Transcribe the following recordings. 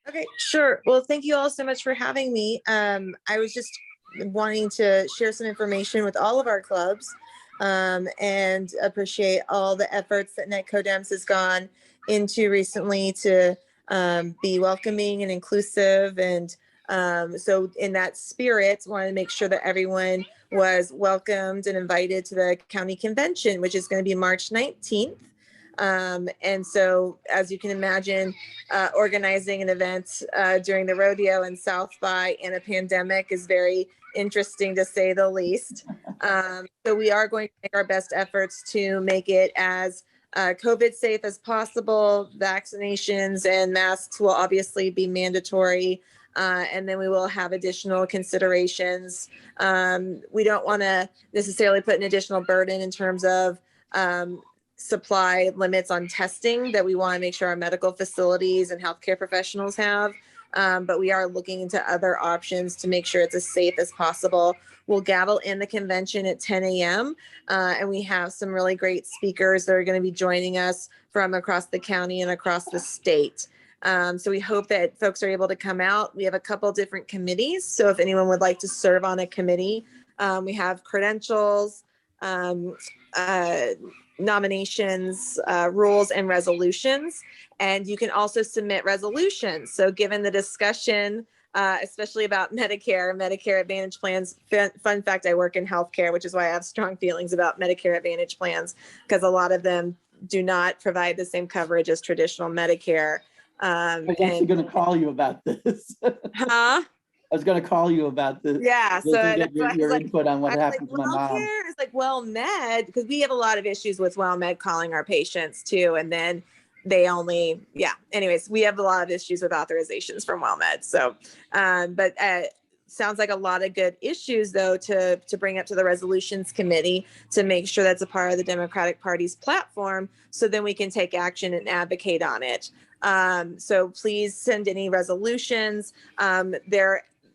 Okay, sure. Well, thank you all so much for having me. I was just wanting to share some information with all of our clubs, and appreciate all the efforts that NETCo Dems has gone into recently to be welcoming and inclusive. And so in that spirit, wanted to make sure that everyone was welcomed and invited to the county convention, which is going to be March 19th. And so, as you can imagine, organizing an event during the rodeo and South by in a pandemic is very interesting, to say the least. So we are going to make our best efforts to make it as COVID safe as possible. Vaccinations and masks will obviously be mandatory. And then we will have additional considerations. We don't want to necessarily put an additional burden in terms of supply limits on testing that we want to make sure our medical facilities and healthcare professionals have. But we are looking into other options to make sure it's as safe as possible. We'll gavel in the convention at 10 a.m. And we have some really great speakers that are going to be joining us from across the county and across the state. So we hope that folks are able to come out. We have a couple different committees. So if anyone would like to serve on a committee, we have credentials, nominations, rules, and resolutions. And you can also submit resolutions. So given the discussion, especially about Medicare Advantage plans, fun fact, I work in healthcare, which is why I have strong feelings about Medicare Advantage plans, because a lot of them do not provide the same coverage as traditional Medicare. I was actually going to call you about this. Huh? I was going to call you about this. Yeah, so get your input on what happened to my mom. It's like WellMed, because we have a lot of issues with WellMed calling our patients too, and then they only, anyways, we have a lot of issues with authorizations from WellMed. So, but sounds like a lot of good issues though to bring up to the resolutions committee to make sure that's a part of the Democratic Party's platform, so then we can take action and advocate on it. So please send any resolutions.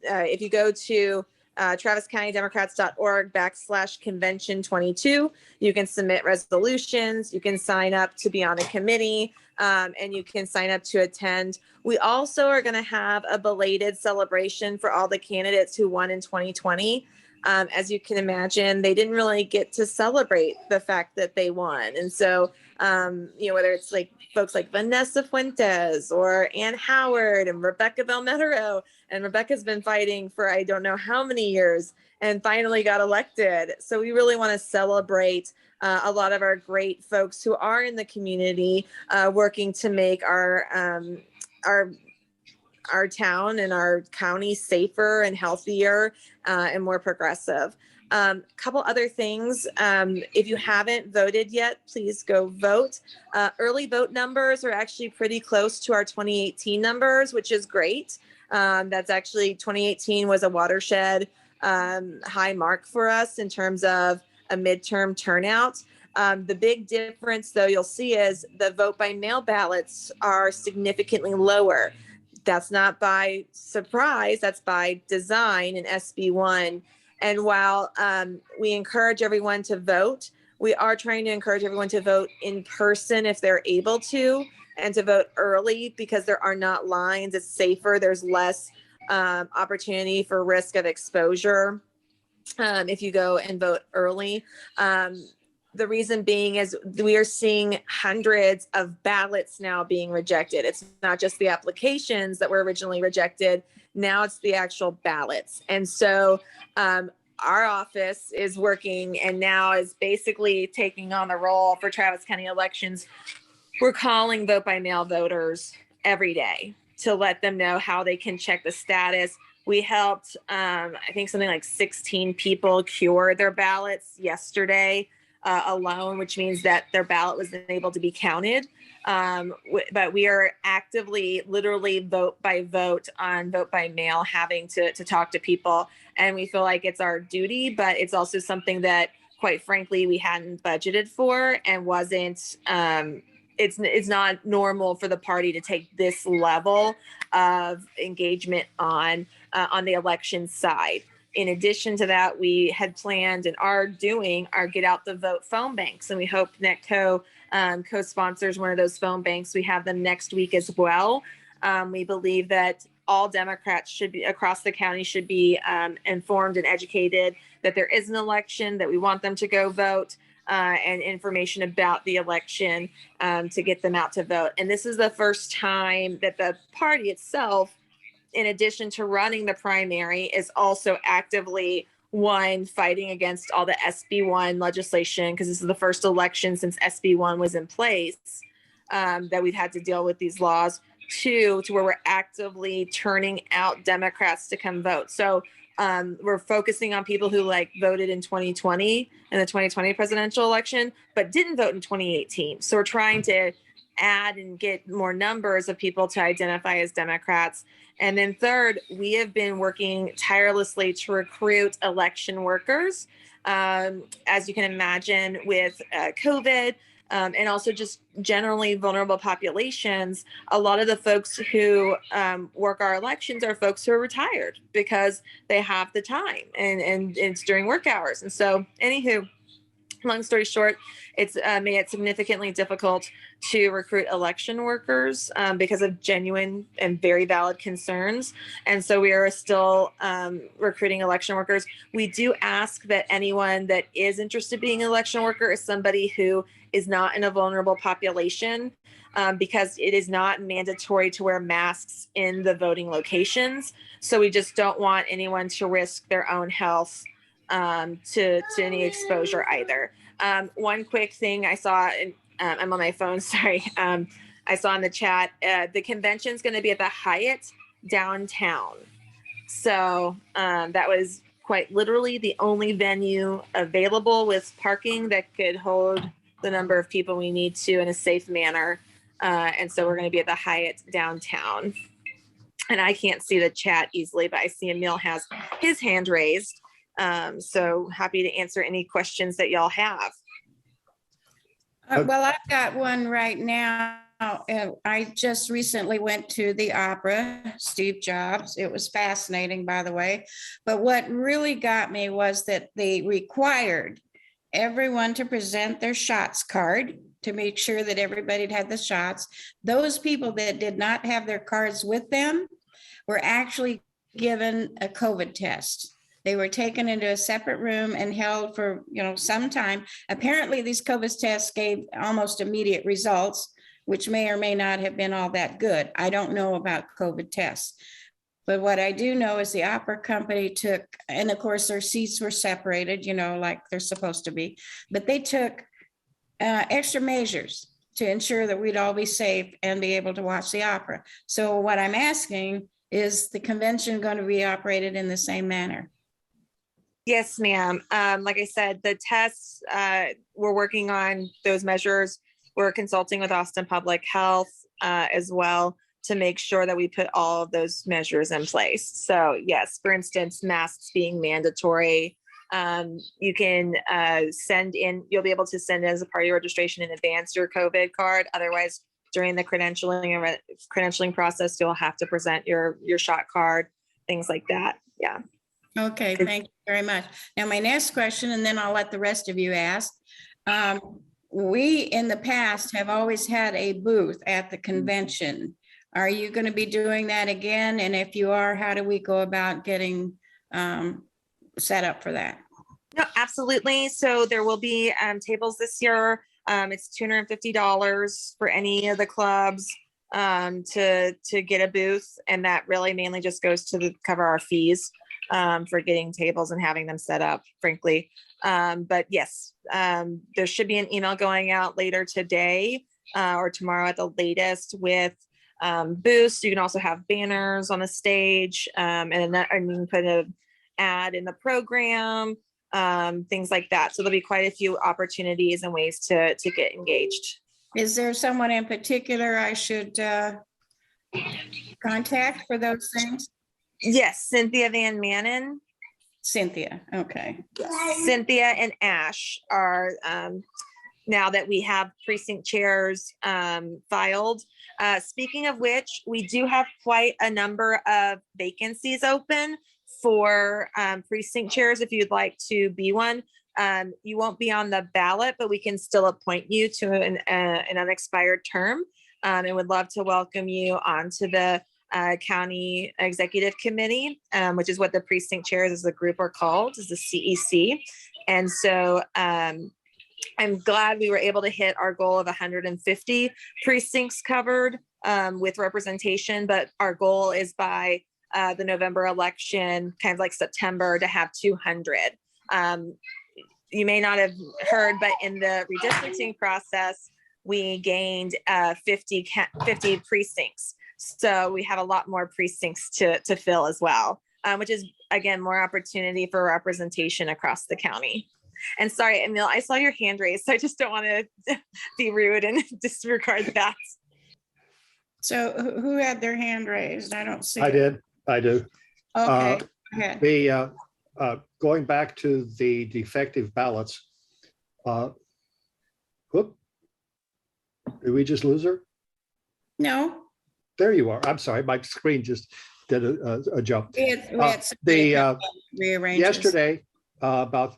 If you go to traviscountydemocrats.org/convention22, you can submit resolutions, you can sign up to be on a committee, and you can sign up to attend. We also are going to have a belated celebration for all the candidates who won in 2020. As you can imagine, they didn't really get to celebrate the fact that they won. And so, whether it's like folks like Vanessa Fuentes or Ann Howard and Rebecca Bell-Metereau, and Rebecca's been fighting for I don't know how many years and finally got elected. So we really want to celebrate a lot of our great folks who are in the community working to make our town and our county safer and healthier and more progressive. Couple other things. If you haven't voted yet, please go vote. Early vote numbers are actually pretty close to our 2018 numbers, which is great. That's actually 2018 was a watershed high mark for us in terms of a midterm turnout. The big difference, though, you'll see is the vote by mail ballots are significantly lower. That's not by surprise, that's by design in SB1. And while we encourage everyone to vote, we are trying to encourage everyone to vote in person if they're able to, and to vote early because there are not lines. It's safer. There's less opportunity for risk of exposure if you go and vote early. The reason being is we are seeing hundreds of ballots now being rejected. It's not just the applications that were originally rejected. Now it's the actual ballots. And so our office is working and now is basically taking on the role for Travis County elections. We're calling vote by mail voters every day to let them know how they can check the status. We helped, I think something like 16 people cure their ballots yesterday alone, which means that their ballot was able to be counted. But we are actively, literally vote by vote on vote by mail, having to talk to people. And we feel like it's our duty, but it's also something that, quite frankly, we hadn't budgeted for and wasn't, it's not normal for the party to take this level of engagement on the election side. In addition to that, we had planned and are doing our Get Out the Vote phone banks. And we hope NETCo co-sponsors one of those phone banks. We have them next week as well. We believe that all Democrats should be across the county should be informed and educated that there is an election, that we want them to go vote, and information about the election to get them out to vote. And this is the first time that the party itself, in addition to running the primary, is also actively fighting against all the SB1 legislation, because this is the first election since SB1 was in place that we've had to deal with these laws. To where we're actively turning out Democrats to come vote. So we're focusing on people who voted in 2020 in the 2020 presidential election, but didn't vote in 2018. So we're trying to add and get more numbers of people to identify as Democrats. And then third, we have been working tirelessly to recruit election workers. As you can imagine, with COVID, and also just generally vulnerable populations, a lot of the folks who work our elections are folks who are retired because they have the time and it's during work hours. And so anywho, long story short, it's made it significantly difficult to recruit election workers because of genuine and very valid concerns. And so we are still recruiting election workers. We do ask that anyone that is interested in being an election worker is somebody who is not in a vulnerable population, because it is not mandatory to wear masks in the voting locations. So we just don't want anyone to risk their own health to any exposure either. One quick thing I saw, I'm on my phone, sorry. I saw in the chat, the convention's going to be at the Hyatt downtown. So that was quite literally the only venue available with parking that could hold the number of people we need to in a safe manner. And so we're going to be at the Hyatt downtown. And I can't see the chat easily, but I see Emil has his hand raised. So happy to answer any questions that y'all have. Well, I've got one right now. I just recently went to the opera, Steve Jobs. It was fascinating, by the way. But what really got me was that they required everyone to present their shots card to make sure that everybody had the shots. Those people that did not have their cards with them were actually given a COVID test. They were taken into a separate room and held for, some time. Apparently, these COVID tests gave almost immediate results, which may or may not have been all that good. I don't know about COVID tests. But what I do know is the opera company took, and of course their seats were separated, like they're supposed to be, but they took extra measures to ensure that we'd all be safe and be able to watch the opera. So what I'm asking, is the convention going to be operated in the same manner? Yes, ma'am. Like I said, the tests, we're working on those measures. We're consulting with Austin Public Health as well to make sure that we put all of those measures in place. So yes, for instance, masks being mandatory. You can you'll be able to send in as a part of your registration in advance your COVID card. Otherwise, during the credentialing process, you'll have to present your shot card, things like that. Yeah. Okay, thank you very much. Now, my next question, and then I'll let the rest of you ask. We in the past have always had a booth at the convention. Are you going to be doing that again? And if you are, how do we go about getting set up for that? No, absolutely. So there will be tables this year. It's $250 for any of the clubs to get a booth, and that really mainly just goes to cover our fees for getting tables and having them set up, frankly. But yes, there should be an email going out later today or tomorrow at the latest with booths. You can also have banners on the stage, and you can put an ad in the program, things like that. So there'll be quite a few opportunities and ways to get engaged. Is there someone in particular I should contact for those things? Yes, Cynthia Van Manen. Cynthia, okay. Cynthia and Ash are, now that we have precinct chairs filed. Speaking of which, we do have quite a number of vacancies open for precinct chairs. If you'd like to be one, you won't be on the ballot, but we can still appoint you to an unexpired term. and would love to welcome you onto the County Executive Committee, which is what the precinct chairs as a group are called, is the CEC. And so I'm glad we were able to hit our goal of 150 precincts covered with representation, but our goal is by the November election, kind of like September, to have 200. You may not have heard, but in the redistricting process, we gained 50 precincts. So we have a lot more precincts to fill as well, which is, again, more opportunity for representation across the county. And sorry, Emil, I saw your hand raised, so I just don't want to be rude and disregard that. So who had their hand raised? I don't see. I did. I do. Okay. Go ahead. The going back to the defective ballots. Whoop. Did we just lose her? No. There you are. I'm sorry. My screen just did a jump. We had Yesterday, about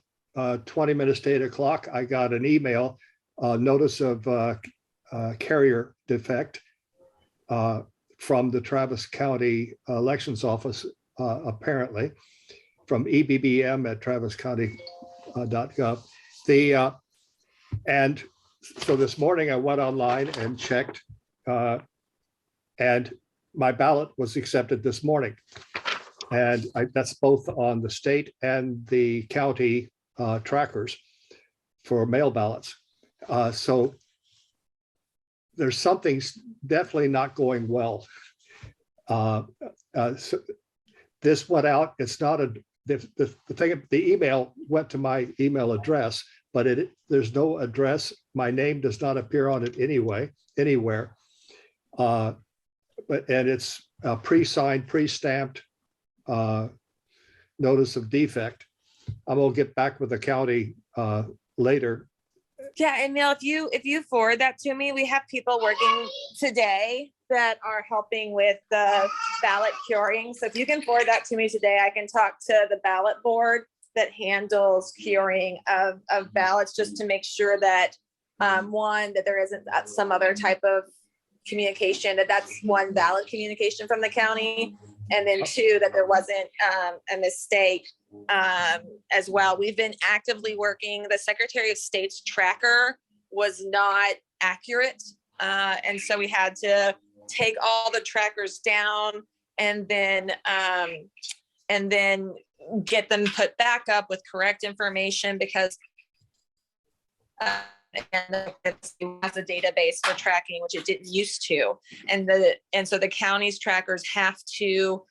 20 minutes to 8 o'clock, I got an email notice of carrier defect from the Travis County Elections Office, apparently, from EBBM at traviscounty.gov. And so this morning I went online and checked, and my ballot was accepted this morning. And that's both on the state and the county trackers for mail ballots. So there's something definitely not going well. So this went out. It's not the thing. The email went to my email address, but there's no address. My name does not appear on it anywhere. And it's a pre-signed, pre-stamped notice of defect. I'm gonna get back with the county later. Yeah, and Neil, if you forward that to me, we have people working today that are helping with the ballot curing. So if you can forward that to me today, I can talk to the ballot board that handles curing of ballots, just to make sure that one, that there isn't some other type of communication, that's one valid communication from the county, and then two, that there wasn't a mistake as well. We've been actively working. The Secretary of State's tracker was not accurate, and so we had to take all the trackers down and then get them put back up with correct information, because and it has a database for tracking, which it didn't used to, and so the county's trackers have to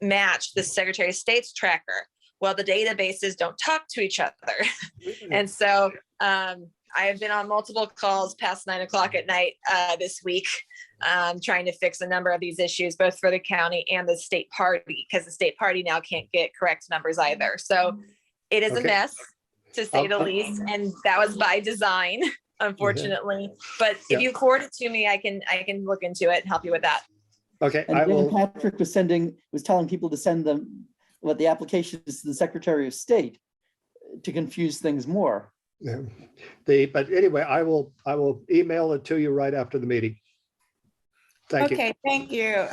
match the Secretary of State's tracker. Well, the databases don't talk to each other, and so I have been on multiple calls past 9 o'clock at night this week, trying to fix a number of these issues, both for the county and the state party, because the state party now can't get correct numbers either. So it is a mess, to say the least, and that was by design, unfortunately. But if you forward it to me, I can look into it and help you with that. Okay, And I will. Patrick was telling people to send them what the application is to the Secretary of State to confuse things more. Yeah. But anyway, I will email it to you right after the meeting. Thank you. Okay, thank you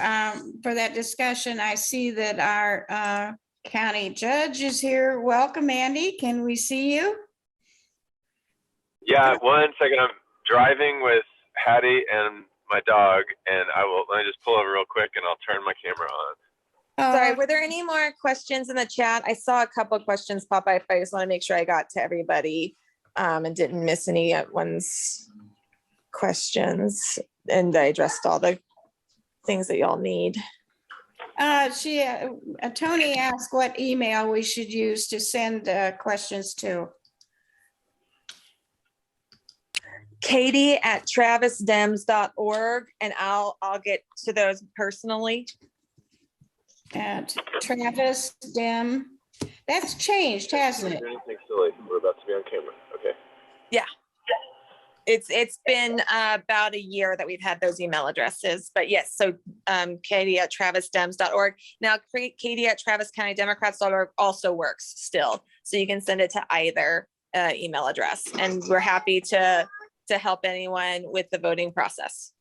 for that discussion. I see that our county judge is here. Welcome, Andy. Can we see you? Yeah, 1 second. I'm driving with Hattie and my dog, and let me just pull over real quick and I'll turn my camera on. Sorry, were there any more questions in the chat? I saw a couple of questions pop up. I just want to make sure I got to everybody and didn't miss anyone's questions, and I addressed all the things that y'all need. Tony asked what email we should use to send questions to. Katie@travisdems.org, and I'll get to those personally. At Travis Dem. That's changed, hasn't it? Anything silly? We're about to be on camera. Okay. Yeah. It's been about a year that we've had those email addresses, but yes, so Katie@travisdems.org. Now, Katie@traviscountydemocrats.org also works still. So you can send it to either email address, and we're happy to to help anyone with the voting process.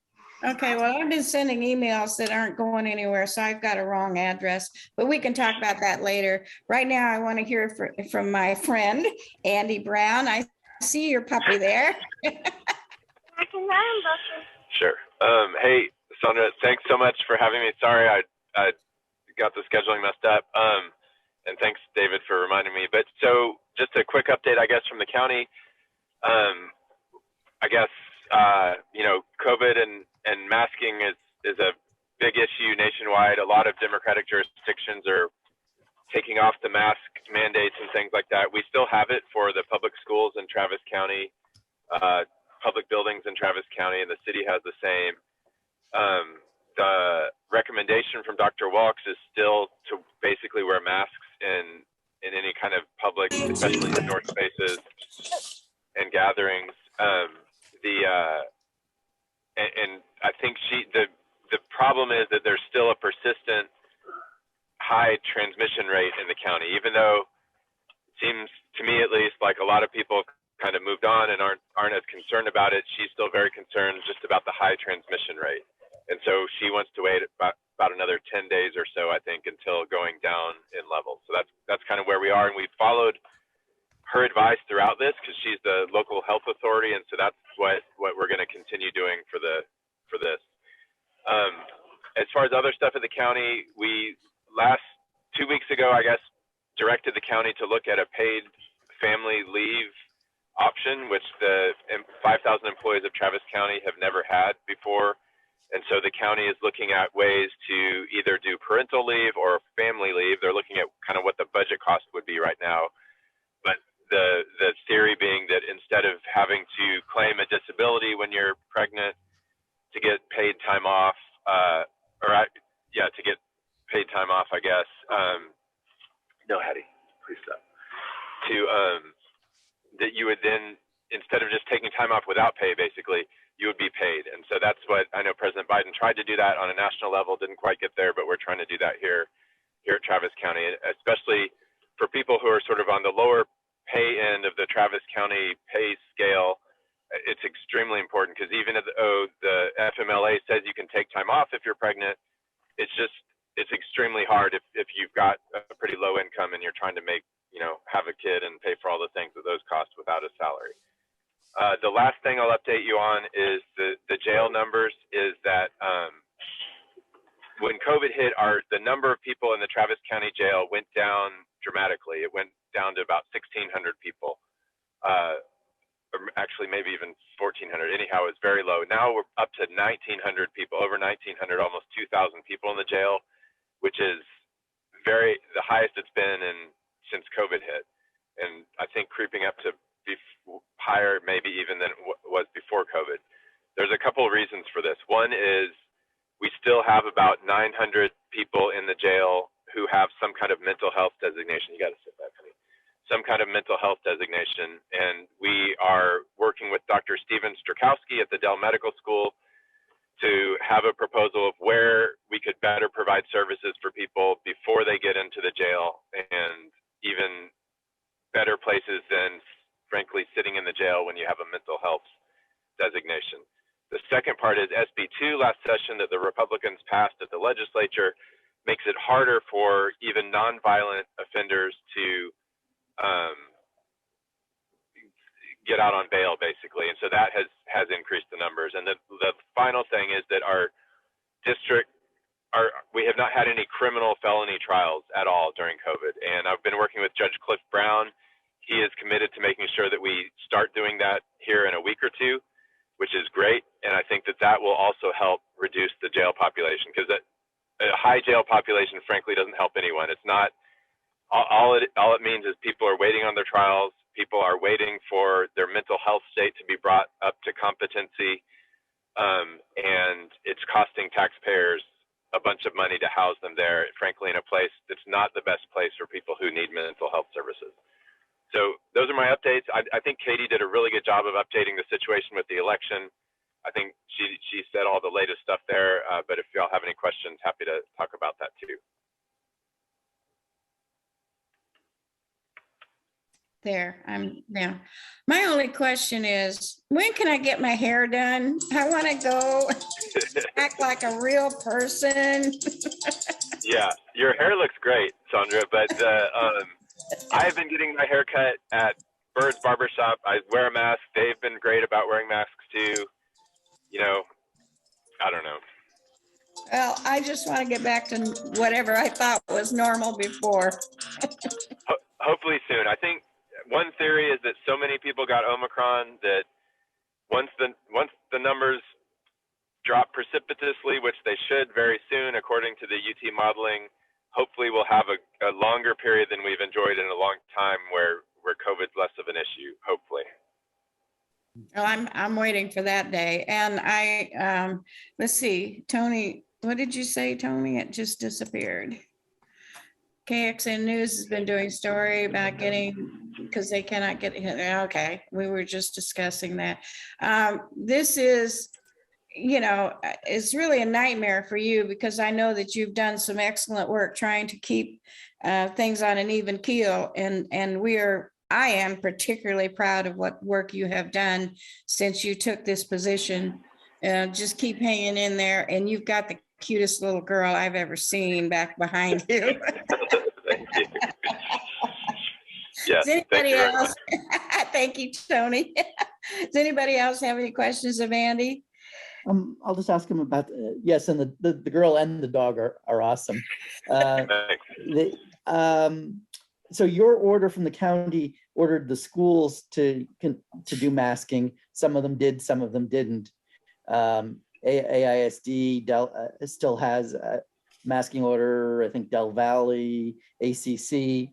Okay, well, I've been sending emails that aren't going anywhere, so I've got a wrong address, but we can talk about that later. Right now, I want to hear from my friend, Andy Brown. I see your puppy there. Sure. Hey, Sandra, thanks so much for having me. Sorry, I got the scheduling messed up. And thanks, David, for reminding me. But so just a quick update, I guess, from the county. I guess, you know, COVID and masking is a big issue nationwide. A lot of Democratic jurisdictions are taking off the mask mandates and things like that. We still have it for the public schools in Travis County, public buildings in Travis County, and the city has the same. The recommendation from Dr. Walks is still to basically wear masks in any kind of public, especially indoor spaces and gatherings. And I think the problem is that there's still a persistent high transmission rate in the county, even though it seems to me at least like a lot of people kind of moved on and aren't as concerned about it. She's still very concerned just about the high transmission rate. And so she wants to wait about another 10 days or so, I think, until going down in levels. So that's kind of where we are. And we've followed her advice throughout this because she's the local health authority. And so that's what we're going to continue doing for this. As far as other stuff in the county, we last 2 weeks ago, I guess, directed the county to look at a paid family leave option, which the 5,000 employees of Travis County have never had before. And so the county is looking at ways to either do parental leave or family leave. They're looking at kind of what the budget cost would be right now. But the theory being that instead of having to claim a disability when you're pregnant to get paid time off, to get paid time off, I guess. No, Hattie, please stop. That you would then, instead of just taking time off without pay, basically, you would be paid. And so that's what I know President Biden tried to do that on a national level, didn't quite get there, but we're trying to do that here at Travis County, especially for people who are sort of on the lower pay end of the Travis County pay scale. It's extremely important because even though the FMLA says you can take time off if you're pregnant, it's extremely hard if you've got a pretty low income and you're trying to have a kid and pay for all the things that those cost without a salary. The last thing I'll update you on is the jail numbers is that when COVID hit, the number of people in the Travis County jail went down dramatically. It went down to about 1,600 people, or actually maybe even 1,400. Anyhow, it was very low. Now we're up to 1,900 people, over 1,900, almost 2,000 people in the jail, which is the highest it's been since COVID hit. And I think creeping up to be higher maybe even than it was before COVID. There's a couple of reasons for this. One is we still have about 900 people in the jail who have some kind of mental health designation. You got to sit back, honey. Some kind of mental health designation. And we are working with Dr. Steven Strakowski at the Dell Medical School to have a proposal of where we could better provide services for people before they get into the jail, and even better places than, frankly, sitting in the jail when you have a mental health designation. The second part is SB 2 last session that the Republicans passed at the legislature makes it harder for even nonviolent offenders to get out on bail, basically. And so that has increased the numbers. And the final thing is that our district, we have not had any criminal felony trials at all during COVID. And I've been working with Judge Cliff Brown. He is committed to making sure that we start doing that here in a week or two, which is great. And I think that will also help reduce the jail population, because a high jail population, frankly, doesn't help anyone. It's not, all it means is people are waiting on their trials. People are waiting for their mental health state to be brought up to competency. And it's costing taxpayers a bunch of money to house them there, frankly, in a place that's not the best place for people who need mental health services. So those are my updates. I think Katie did a really good job of updating the situation with the election. I think she said all the latest stuff there, but if y'all have any questions, happy to talk about that too. there, I'm now. My only question is, when can I get my hair done? I want to go act like a real person. Yeah, your hair looks great, Sandra, but I've been getting my hair cut at Bird's Barbershop. I wear a mask. They've been great about wearing masks too. You know, I don't know. Well, I just want to get back to whatever I thought was normal before. Hopefully soon. I think one theory is that so many people got Omicron that once the numbers drop precipitously, which they should very soon, according to the UT modeling, hopefully we'll have a longer period than we've enjoyed in a long time where COVID's less of an issue, hopefully. Well, I'm waiting for that day. And let's see, Tony, what did you say, Tony? It just disappeared. KXN News has been doing story about getting, because they cannot get, okay, we were just discussing that. This is, it's really a nightmare for you, because I know that you've done some excellent work trying to keep things on an even keel. And I am particularly proud of what work you have done since you took this position. Just keep hanging in there, and you've got the cutest little girl I've ever seen back behind you. Thank you. Yes, Does anybody thank you else? Thank you, Tony. Does anybody else have any questions of Andy? I'll just ask him about, yes, and the girl and the dog are awesome. Thanks. So your order from the county ordered the schools to do masking. Some of them did, some of them didn't. AISD still has a masking order. I think Del Valley, ACC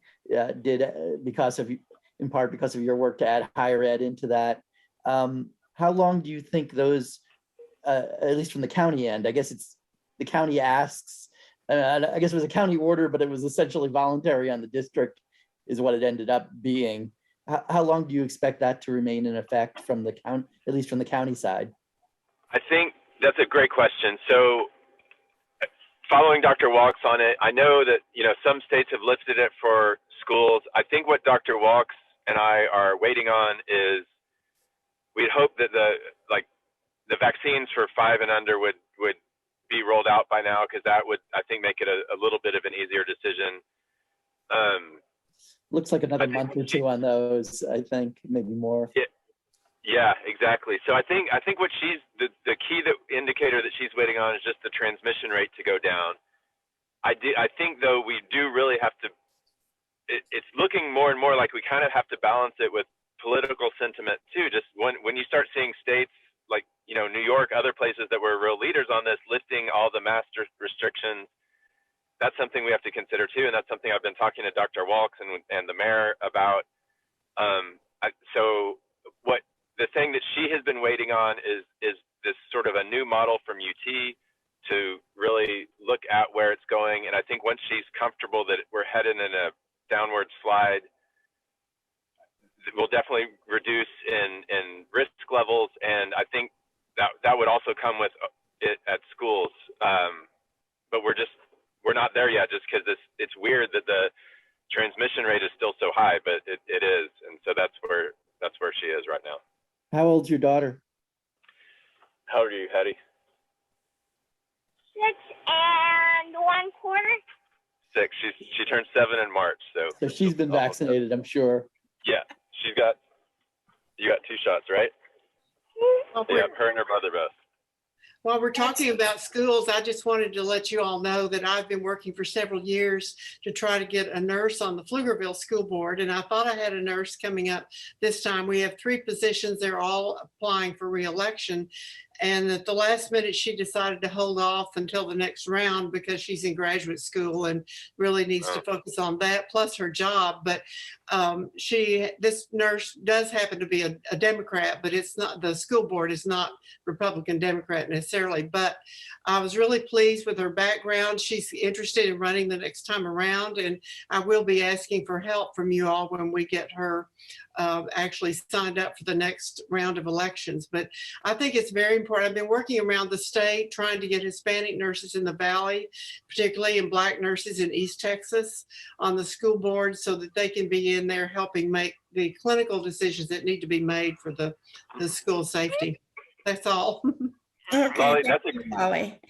did in part because of your work to add higher ed into that. How long do you think those, at least from the county end, I guess it's the county asks, I guess it was a county order, but it was essentially voluntary on the district is what it ended up being. How long do you expect that to remain in effect from the county, at least from the county side? I think that's a great question. So following Dr. Walks on it, I know that, some states have lifted it for schools. I think what Dr. Walks and I are waiting on is we'd hope that the vaccines for 5 and under would be rolled out by now, because that would, I think, make it a little bit of an easier decision. Looks like another month or two on those, I think, maybe more. Yeah, exactly. So I think what she's the key indicator that she's waiting on is just the transmission rate to go down. I think though we do really have to. It's looking more and more like we kind of have to balance it with political sentiment too. Just when you start seeing states like New York, other places that were real leaders on this, lifting all the mask restrictions, that's something we have to consider too, and that's something I've been talking to Dr. Walks and the mayor about. So what the thing that she has been waiting on is this sort of a new model from UT to really look at where it's going, and I think once she's comfortable that we're headed in a downward slide, we'll definitely reduce in risk levels, and I think that would also come with it at schools. But we're not there yet, just because it's weird that the transmission rate is still so high, but it is, and so that's where she is right now. How old's your daughter? How old are you, Hattie? 6 1/4. 6. She turned 7 in March, So she's been vaccinated, I'm sure. Yeah, you got 2 shots, right? Yeah, her and her brother both. While we're talking about schools, I just wanted to let you all know that I've been working for several years to try to get a nurse on the Pflugerville School Board, and I thought I had a nurse coming up this time. We have 3 positions. They're all applying for re-election. And at the last minute, she decided to hold off until the next round because she's in graduate school and really needs to focus on that, plus her job. But this nurse does happen to be a Democrat, but it's not, the school board is not Republican Democrat necessarily. But I was really pleased with her background. She's interested in running the next time around, and I will be asking for help from you all when we get her actually signed up for the next round of elections. But I think it's very important important. I've been working around the state trying to get Hispanic nurses in the Valley, particularly and Black nurses in East Texas on the school board so that they can be in there helping make the clinical decisions that need to be made for the school safety. That's all. Okay, Lolly, thank you, Lolly.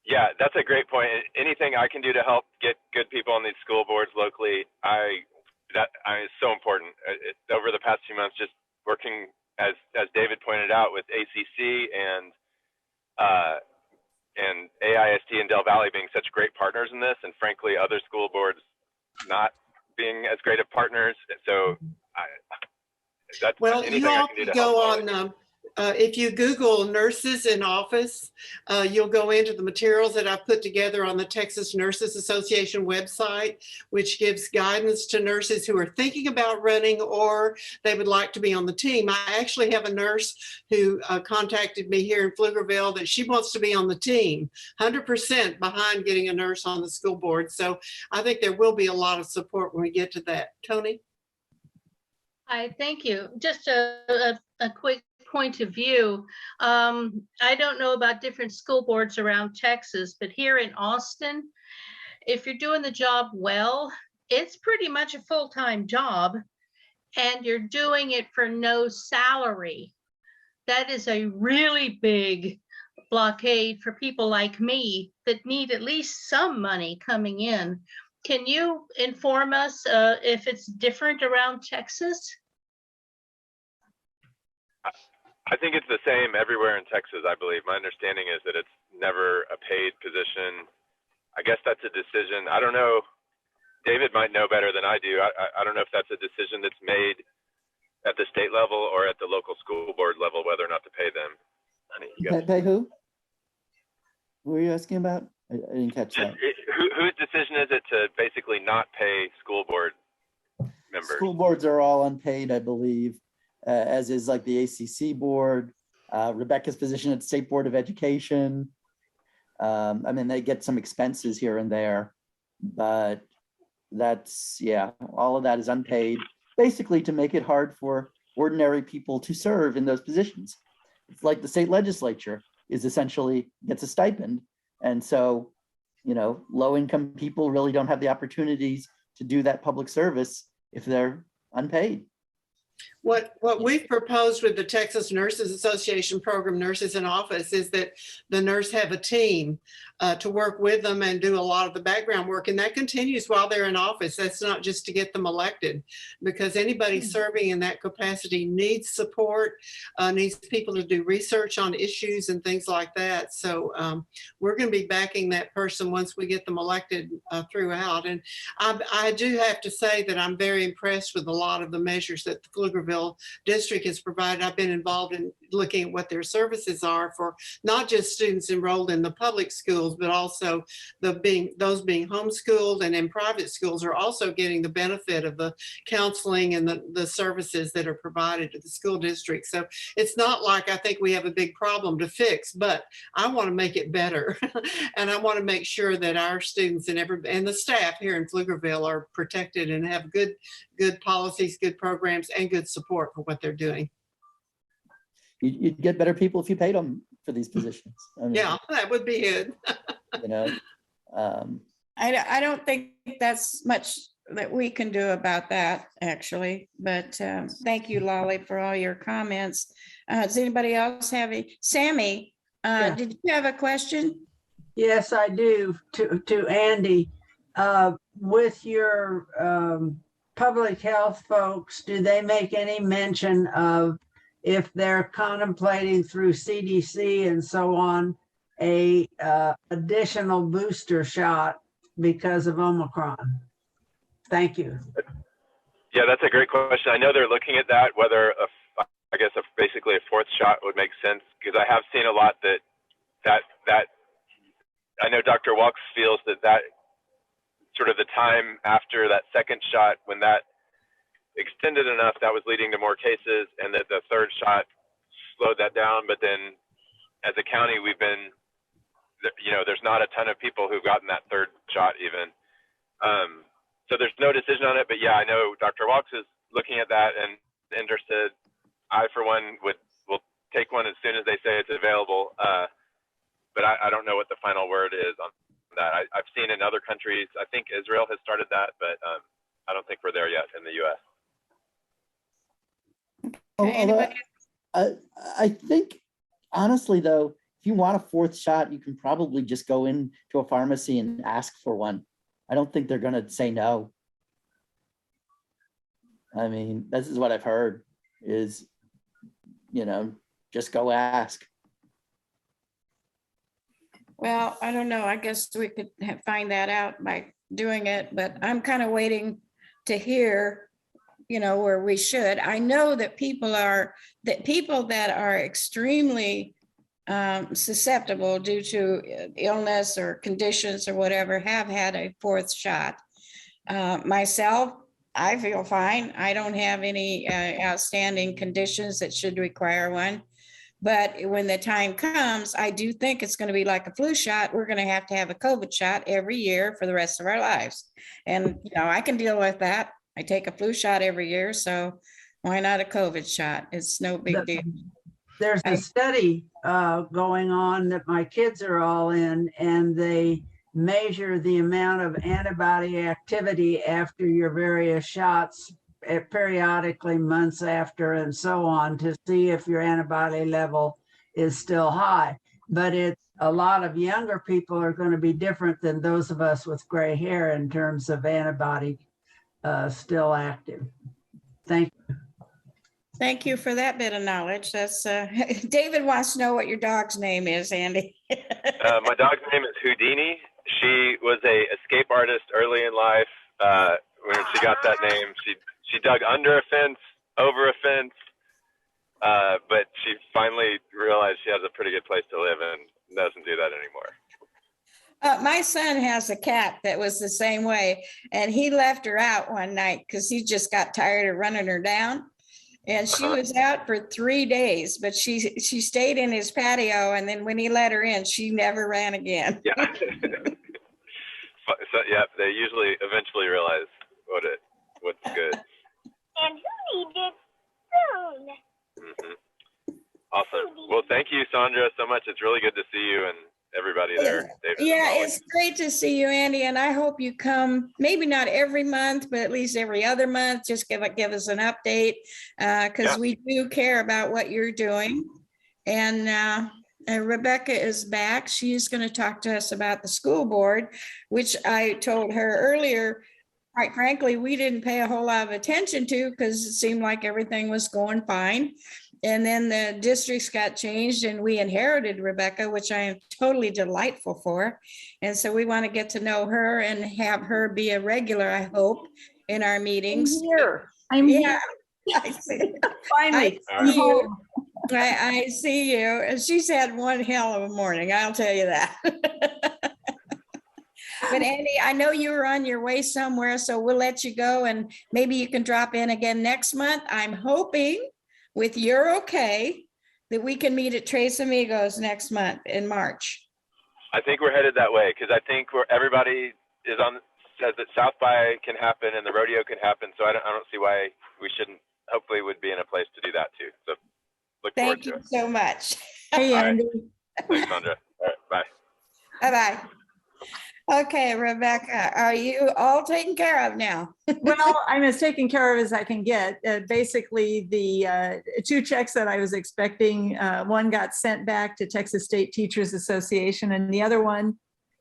Yeah, that's a great point. Anything I can do to help get good people on these school boards locally, is so important. Over the past few months, just working as David pointed out with ACC and AISD and Del Valley being such great partners in this, and frankly, other school boards not being as great of partners. So that's Well, anything you I all can do can to help. go on, if you Google nurses in office, you'll go into the materials that I've put together on the Texas Nurses Association website, which gives guidance to nurses who are thinking about running or they would like to be on the team. I actually have a nurse who contacted me here in Pflugerville that she wants to be on the team, 100% behind getting a nurse on the school board. So I think there will be a lot of support when we get to that. Tony? Hi, thank you. Just a quick point of view. I don't know about different school boards around Texas, but here in Austin, if you're doing the job well, it's pretty much a full-time job and you're doing it for no salary. That is a really big blockade for people like me that need at least some money coming in. Can you inform us if it's different around Texas? I think it's the same everywhere in Texas, I believe. My understanding is that it's never a paid position. I guess that's a decision. I don't know. David might know better than I do. I don't know if that's a decision that's made at the state level or at the local school board level, whether or not to pay them. Pay who? Who are you asking about? I didn't catch that. Whose decision is it to basically not pay school board members? School boards are all unpaid, I believe, as is like the ACC board, Rebecca's position at State Board of Education. I mean, they get some expenses here and there, but that's, yeah, all of that is unpaid, basically to make it hard for ordinary people to serve in those positions. It's like the state legislature is essentially gets a stipend. And so, you know, low-income people really don't have the opportunities to do that public service if they're unpaid. What we've proposed with the Texas Nurses Association program, Nurses in Office, is that the nurse have a team to work with them and do a lot of the background work. And that continues while they're in office. That's not just to get them elected, because anybody serving in that capacity needs support, needs people to do research on issues and things like that. So we're going to be backing that person once we get them elected throughout. And I do have to say that I'm very impressed with a lot of the measures that the Pflugerville district has provided. I've been involved in looking at what their services are for not just students enrolled in the public schools, but also those being homeschooled and in private schools are also getting the benefit of the counseling and the services that are provided to the school district. So it's not like I think we have a big problem to fix, but I want to make it better. And I want to make sure that our students and the staff here in Pflugerville are protected and have good policies, good programs, and good support for what they're doing. You'd get better people if you paid them for these positions. I mean, yeah, that would be it. You know, I don't think that's much that we can do about that, actually. But thank you, Lolly, for all your comments. Does anybody else have a? Sammy, did you have a question? Yes, I do. To Andy, with your public health folks, do they make any mention of if they're contemplating through CDC and so on, a additional booster shot because of Omicron? Thank you. Yeah, that's a great question. I know they're looking at that, whether basically a fourth shot would make sense, because I have seen a lot that I know Dr. Walks feels that sort of the time after that second shot, when that extended enough, that was leading to more cases, and that the third shot slowed that down. But then as a county, we've been, you know, there's not a ton of people who've gotten that third shot even. So there's no decision on it, but yeah, I know Dr. Walks is looking at that and interested. I, for one, will take one as soon as they say it's available. But I don't know what the final word is on that. I've seen in other countries, I think Israel has started that, but I don't think we're there yet in the US. Although I think, honestly, though, if you want a fourth shot, you can probably just go into a pharmacy and ask for one. I don't think they're going to say no. I mean, this is what I've heard is, just go ask. Well, I don't know. I guess we could find that out by doing it, but I'm kind of waiting to hear, where we should. I know that people that are extremely susceptible due to illness or conditions or whatever have had a fourth shot. Myself, I feel fine. I don't have any outstanding conditions that should require one. But when the time comes, I do think it's going to be like a flu shot. We're going to have a COVID shot every year for the rest of our lives. And, I can deal with that. I take a flu shot every year. So why not a COVID shot? It's no big deal. There's a study going on that my kids are all in, and they measure the amount of antibody activity after your various shots periodically, months after, and so on, to see if your antibody level is still high. But it's a lot of younger people are going to be different than those of us with gray hair in terms of antibody still active. Thank you. Thank you for that bit of knowledge. That's David wants to know what your dog's name is, Andy. My dog's name is Houdini. She was a escape artist early in life. When she got that name, she dug under a fence, over a fence, but she finally realized she has a pretty good place to live and doesn't do that anymore. My son has a cat that was the same way, and he left her out one night because he just got tired of running her down. And she was out for 3 days, but she stayed in his patio, and then when he let her in, she never ran again. Yeah. So yeah, they usually eventually realize what's good. And who needed soon? Mm-hmm. Awesome. Well, thank you, Sandra, so much. It's really good to see you and everybody there. David, yeah, it's great to see you, Andy, and I hope you come, maybe not every month, but at least every other month. Just give us an update, because we do care about what you're doing. And Rebecca is back. She's going to talk to us about the school board, which I told her earlier, quite frankly, we didn't pay a whole lot of attention to because it seemed like everything was going fine. And then the districts got changed and we inherited Rebecca, which I am totally delightful for. And so we want to get to know her and have her be a regular, I hope, in our meetings. I'm here. I see. Finally. I see you. And she's had one hell of a morning, I'll tell you that. But Andy, I know you were on your way somewhere, so we'll let you go and maybe you can drop in again next month. I'm hoping, with your okay, that we can meet at Tres Amigos next month in March. I think we're headed that way because I think everybody says that South by can happen and the rodeo can happen. So I don't see why we shouldn't. Hopefully, would be in a place to do that too. So look forward to it. Thank you so much. Hey, Andy. Thanks, Sandra. All right, bye. Bye-bye. Okay, Rebecca, are you all taken care of now? Well, I'm as taken care of as I can get. Basically, the 2 checks that I was expecting, one got sent back to Texas State Teachers Association and the other one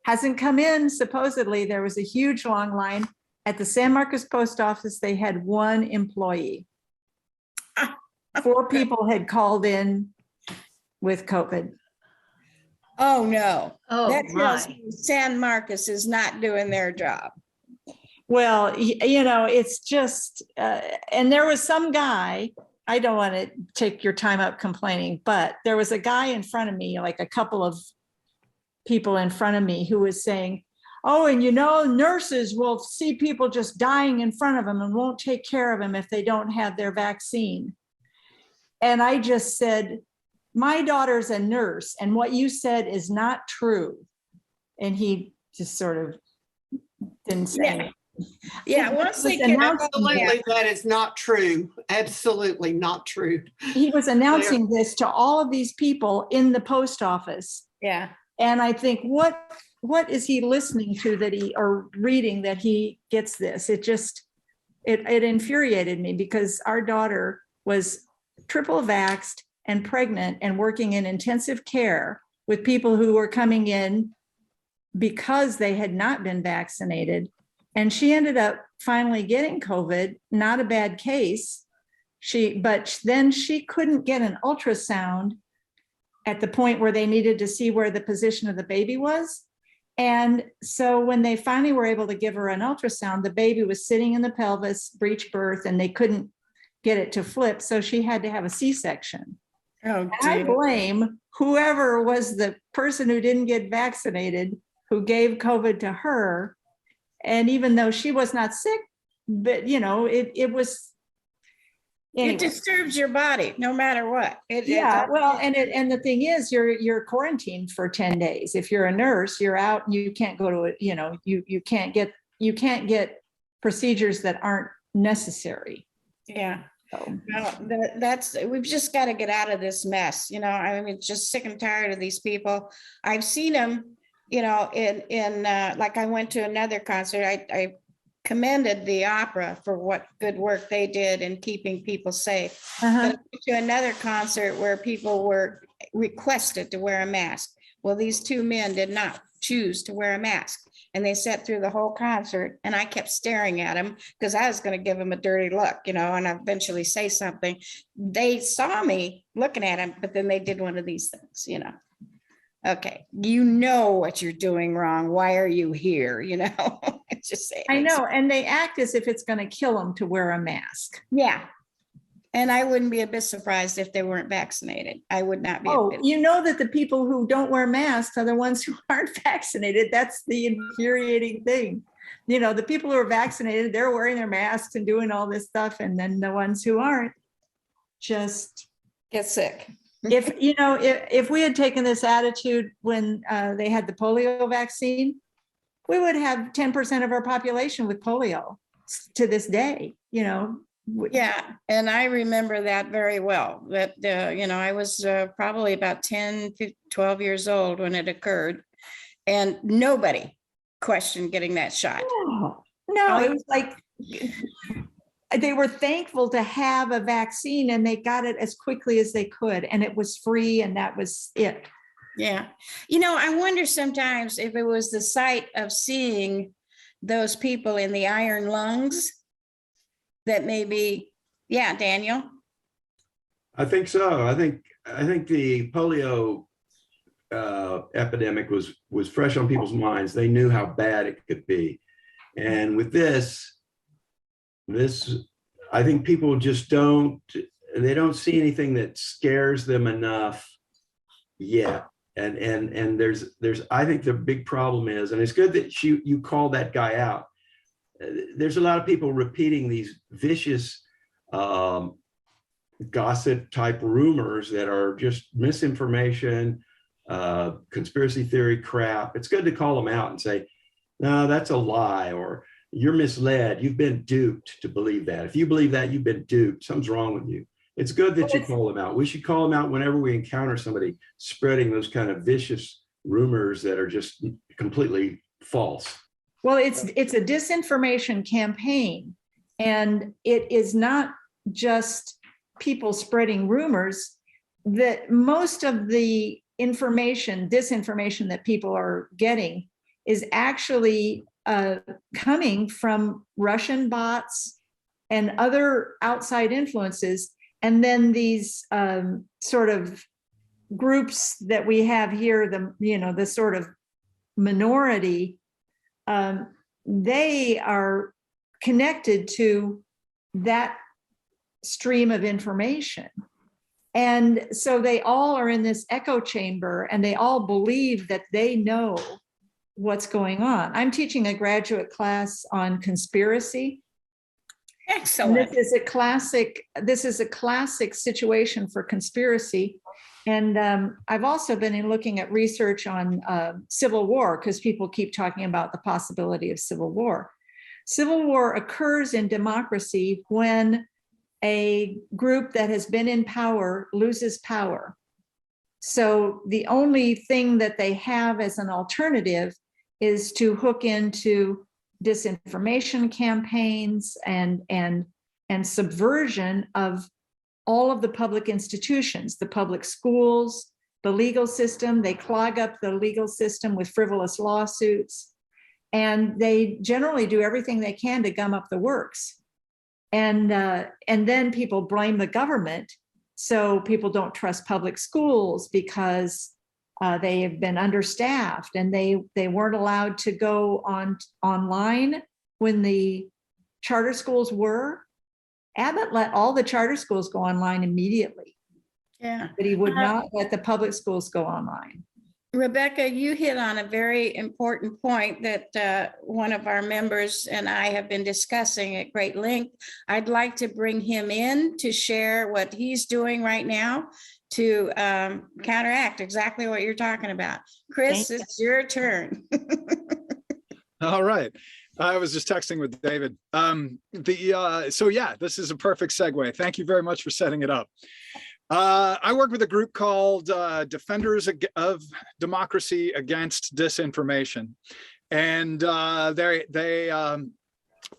hasn't come in. Supposedly, there was a huge long line at the San Marcos post office. They had 1 employee. 4 people had called in with COVID. Oh, no. Oh, That tells my. me San Marcos is not doing their job. Well, it's just, and there was some guy, I don't want to take your time up complaining, but there was a guy in front of me, like a couple of people in front of me who was saying, oh, and nurses will see people just dying in front of them and won't take care of them if they don't have their vaccine. And I just said, my daughter's a nurse and what you said is not true. And he just sort of didn't say anything. Yeah, once they get Absolutely, that is not true. Absolutely not true. he was announcing this to all of these people in the post office. yeah, And I think, what is he listening to that he, or reading that he gets this? It just, it infuriated me because our daughter was triple vaxxed and pregnant and working in intensive care with people who were coming in because they had not been vaccinated. And she ended up finally getting COVID, not a bad case. But then she couldn't get an ultrasound at the point where they needed to see where the position of the baby was. And so when they finally were able to give her an ultrasound, the baby was sitting in the pelvis, breech birth, and they couldn't get it to flip. So she had to have a C-section. oh, I dear. blame whoever was the person who didn't get vaccinated, who gave COVID to her. And even though she was not sick, but it was. Anyway. It disturbs your body no matter what. Yeah, well, and the thing is, you're quarantined for 10 days. If you're a nurse, you're out and you can't go to it, you can't get procedures that aren't necessary. Yeah. So, Well, we've just got to get out of this mess. I mean, just sick and tired of these people. I've seen them, in like I went to another concert. I commended the opera for what good work they did in keeping people safe. But I went to another concert where people were requested to wear a mask. Well, these two men did not choose to wear a mask. And they sat through the whole concert and I kept staring at them because I was going to give them a dirty look, and eventually say something. They saw me looking at them, but then they did one of these things, Okay, what you're doing wrong. Why are you here? It's just saying. I know, and they act as if it's going to kill them to wear a mask. Yeah. And I wouldn't be a bit surprised if they weren't vaccinated. I would not be. Oh, that the people who don't wear masks are the ones who aren't vaccinated. That's the infuriating thing. The people who are vaccinated, they're wearing their masks and doing all this stuff. And then the ones who aren't just get sick. If we had taken this attitude when they had the polio vaccine, we would have 10% of our population with polio to this day, Yeah, and I remember that very well, that, I was probably about 10, 12 years old when it occurred, and nobody questioned getting that shot. No, it was like they were thankful to have a vaccine and they got it as quickly as they could, and it was free, and that was it. Yeah. I wonder sometimes if it was the sight of seeing those people in the iron lungs that maybe, yeah, Daniel? I think so. I think the polio epidemic was fresh on people's minds. They knew how bad it could be. And with this, I think people just don't see anything that scares them enough yet. And there's I think the big problem is, and it's good that you called that guy out. There's a lot of people repeating these vicious gossip type rumors that are just misinformation, conspiracy theory crap. It's good to call them out and say, no, that's a lie, or you're misled. You've been duped to believe that. If you believe that, you've been duped. Something's wrong with you. It's good that you call them out. We should call them out whenever we encounter somebody spreading those kind of vicious rumors that are just completely false. Well, it's a disinformation campaign, and it is not just people spreading rumors. That most of the disinformation that people are getting is actually coming from Russian bots and other outside influences. And then these sort of groups that we have here, the sort of minority, they are connected to that stream of information. And so they all are in this echo chamber, and they all believe that they know what's going on. I'm teaching a graduate class on conspiracy. Excellent. And this is a classic situation for conspiracy. And I've also been looking at research on civil war, because people keep talking about the possibility of civil war. Civil war occurs in democracy when a group that has been in power loses power. So the only thing that they have as an alternative is to hook into disinformation campaigns and subversion of all of the public institutions, the public schools, the legal system. They clog up the legal system with frivolous lawsuits, and they generally do everything they can to gum up the works. And then people blame the government. So people don't trust public schools because they have been understaffed, and they weren't allowed to go online when the charter schools were. Abbott let all the charter schools go online immediately. Yeah. But he would not let the public schools go online. Rebecca, you hit on a very important point that one of our members and I have been discussing at great length. I'd like to bring him in to share what he's doing right now to counteract exactly what you're talking about. Chris, it's your turn. All right. I was just texting with David. So yeah, this is a perfect segue. Thank you very much for setting it up. I work with a group called Defenders of Democracy Against Disinformation. And they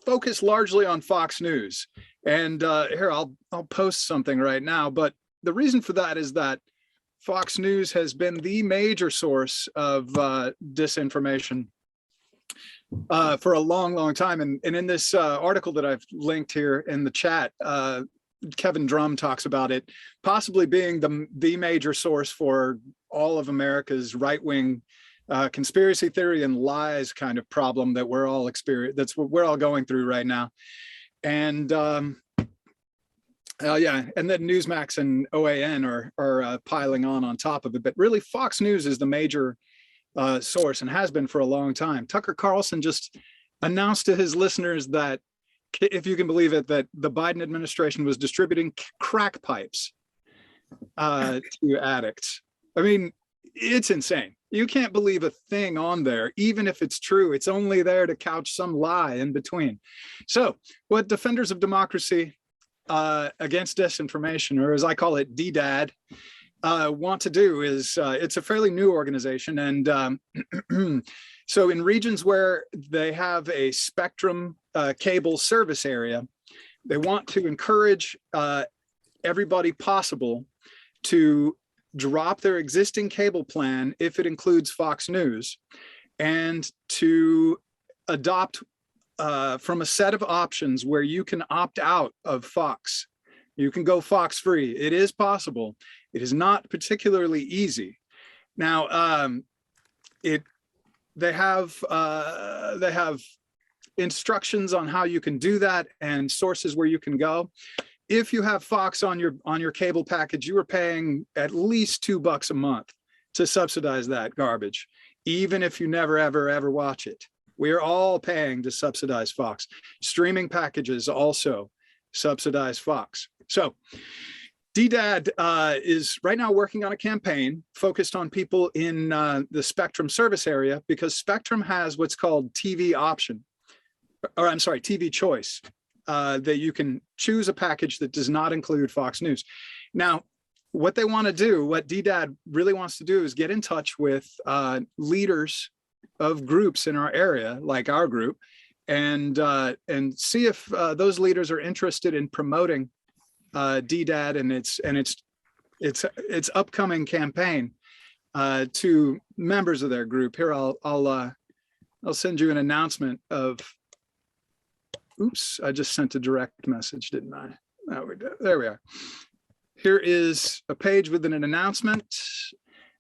focus largely on Fox News. And here, I'll post something right now. But the reason for that is that Fox News has been the major source of disinformation for a long, long time. And in this article that I've linked here in the chat, Kevin Drum talks about it possibly being the major source for all of America's right-wing conspiracy theory and lies kind of problem that we're all that's what we're all going through right now. And yeah, and then Newsmax and OAN are piling on top of it. But really, Fox News is the major source and has been for a long time. Tucker Carlson just announced to his listeners that, if you can believe it, that the Biden administration was distributing crack pipes to addicts. I mean, it's insane. You can't believe a thing on there, even if it's true. It's only there to couch some lie in between. So what Defenders of Democracy Against Disinformation, or as I call it, DDAD, want to do is, it's a fairly new organization. And so in regions where they have a Spectrum cable service area, they want to encourage everybody possible to drop their existing cable plan if it includes Fox News, and to adopt from a set of options where you can opt out of Fox. You can go Fox free. It is possible. It is not particularly easy. Now, they have instructions on how you can do that and sources where you can go. If you have Fox on your cable package, you are paying at least $2 a month to subsidize that garbage, even if you never, ever watch it. We are all paying to subsidize Fox. Streaming packages also subsidize Fox. So DDAD is right now working on a campaign focused on people in the Spectrum service area, because Spectrum has what's called TV option, or I'm sorry, TV choice, that you can choose a package that does not include Fox News. Now, what they want to do, what DDAD really wants to do, is get in touch with leaders of groups in our area, like our group, and see if those leaders are interested in promoting DDAD and its upcoming campaign to members of their group. Here, I'll send you an announcement of. Oops, I just sent a direct message, didn't I? There we are. Here is a page with an announcement.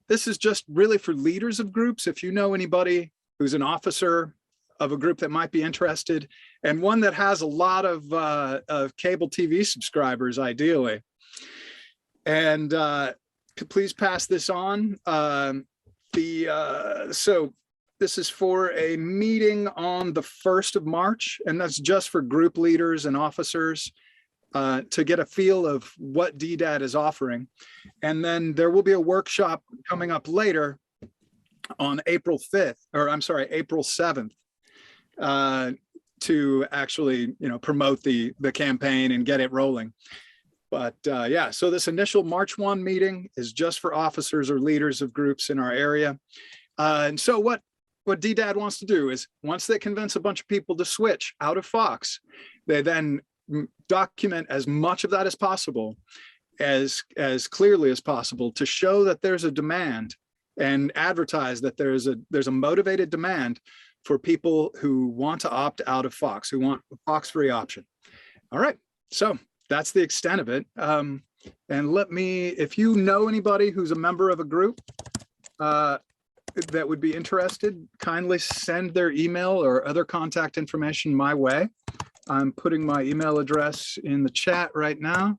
This is just really for leaders of groups. If you know anybody who's an officer of a group that might be interested, and one that has a lot of cable TV subscribers, ideally. And please pass this on. So this is for a meeting on the 1st of March, and that's just for group leaders and officers to get a feel of what DDAD is offering. And then there will be a workshop coming up later on April 5th, or I'm sorry, April 7th. to actually, promote the campaign and get it rolling. But yeah, so this initial March 1 meeting is just for officers or leaders of groups in our area. And so what DDAD wants to do is, once they convince a bunch of people to switch out of Fox, they then document as much of that as possible, as clearly as possible, to show that there's a demand and advertise that there's a motivated demand for people who want to opt out of Fox, who want a Fox-free option. All right, so that's the extent of it. And if you know anybody who's a member of a group that would be interested, kindly send their email or other contact information my way. I'm putting my email address in the chat right now.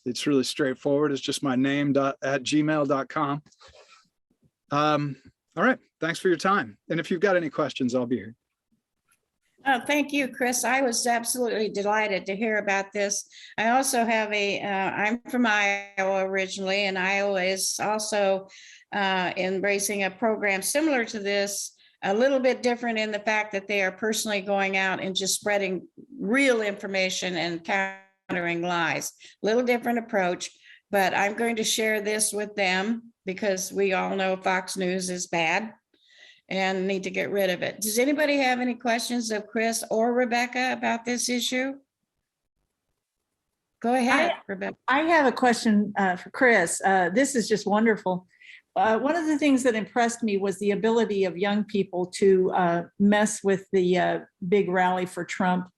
It's really straightforward. It's just my name at gmail.com. All right, thanks for your time. And if you've got any questions, I'll be here. Oh, thank you, Chris. I was absolutely delighted to hear about this. I also have I'm from Iowa originally, and Iowa is also embracing a program similar to this, a little bit different in the fact that they are personally going out and just spreading real information and countering lies. Little different approach, but I'm going to share this with them because we all know Fox News is bad and need to get rid of it. Does anybody have any questions of Chris or Rebecca about this issue? Go ahead, Rebecca. I have a question for Chris. This is just wonderful. One of the things that impressed me was the ability of young people to mess with the big rally for Trump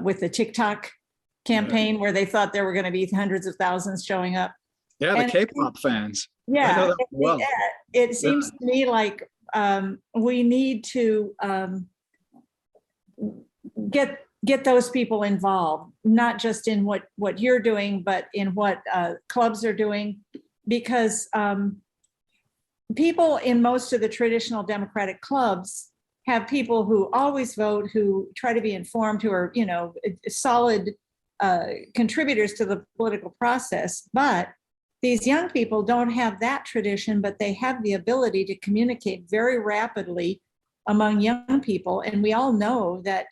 with the TikTok campaign, where they thought there were going to be hundreds of thousands showing up. Yeah, the K-pop fans. Yeah, well. It seems to me like we need to get those people involved, not just in what you're doing, but in what clubs are doing, because people in most of the traditional Democratic clubs have people who always vote, who try to be informed, who are, solid contributors to the political process. But these young people don't have that tradition, but they have the ability to communicate very rapidly among young people. And we all know that,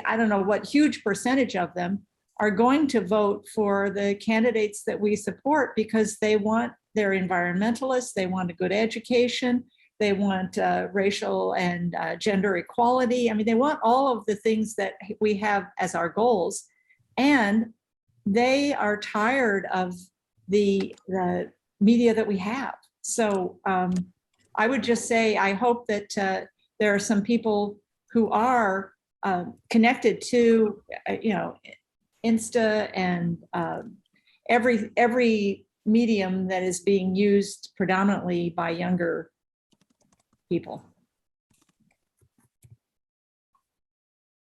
I don't know what huge percentage of them are going to vote for the candidates that we support because they're environmentalists, they want a good education, they want racial and gender equality. I mean, they want all of the things that we have as our goals. And they are tired of the media that we have. So I would just say, I hope that there are some people who are connected to, Insta and every medium that is being used predominantly by younger people.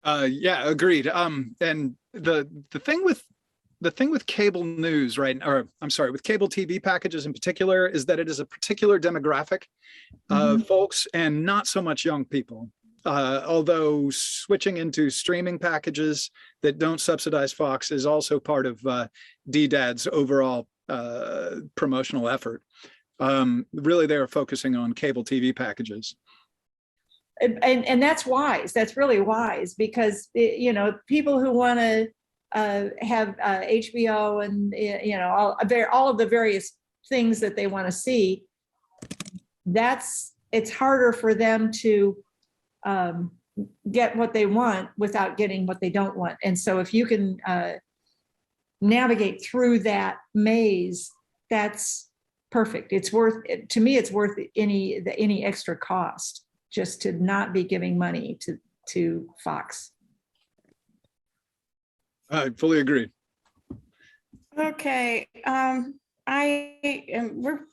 Yeah, agreed. And the thing with cable news, right, or I'm sorry, with cable TV packages in particular, is that it is a particular demographic of folks and not so much young people. Although switching into streaming packages that don't subsidize Fox is also part of DDAD's overall promotional effort. Really, they're focusing on cable TV packages. And that's wise. That's really wise, because people who want to have HBO and all of the various things that they want to see, it's harder for them to get what they want without getting what they don't want. And so if you can navigate through that maze, that's perfect. It's worth any extra cost just to not be giving money to Fox. I fully agree. Okay, we're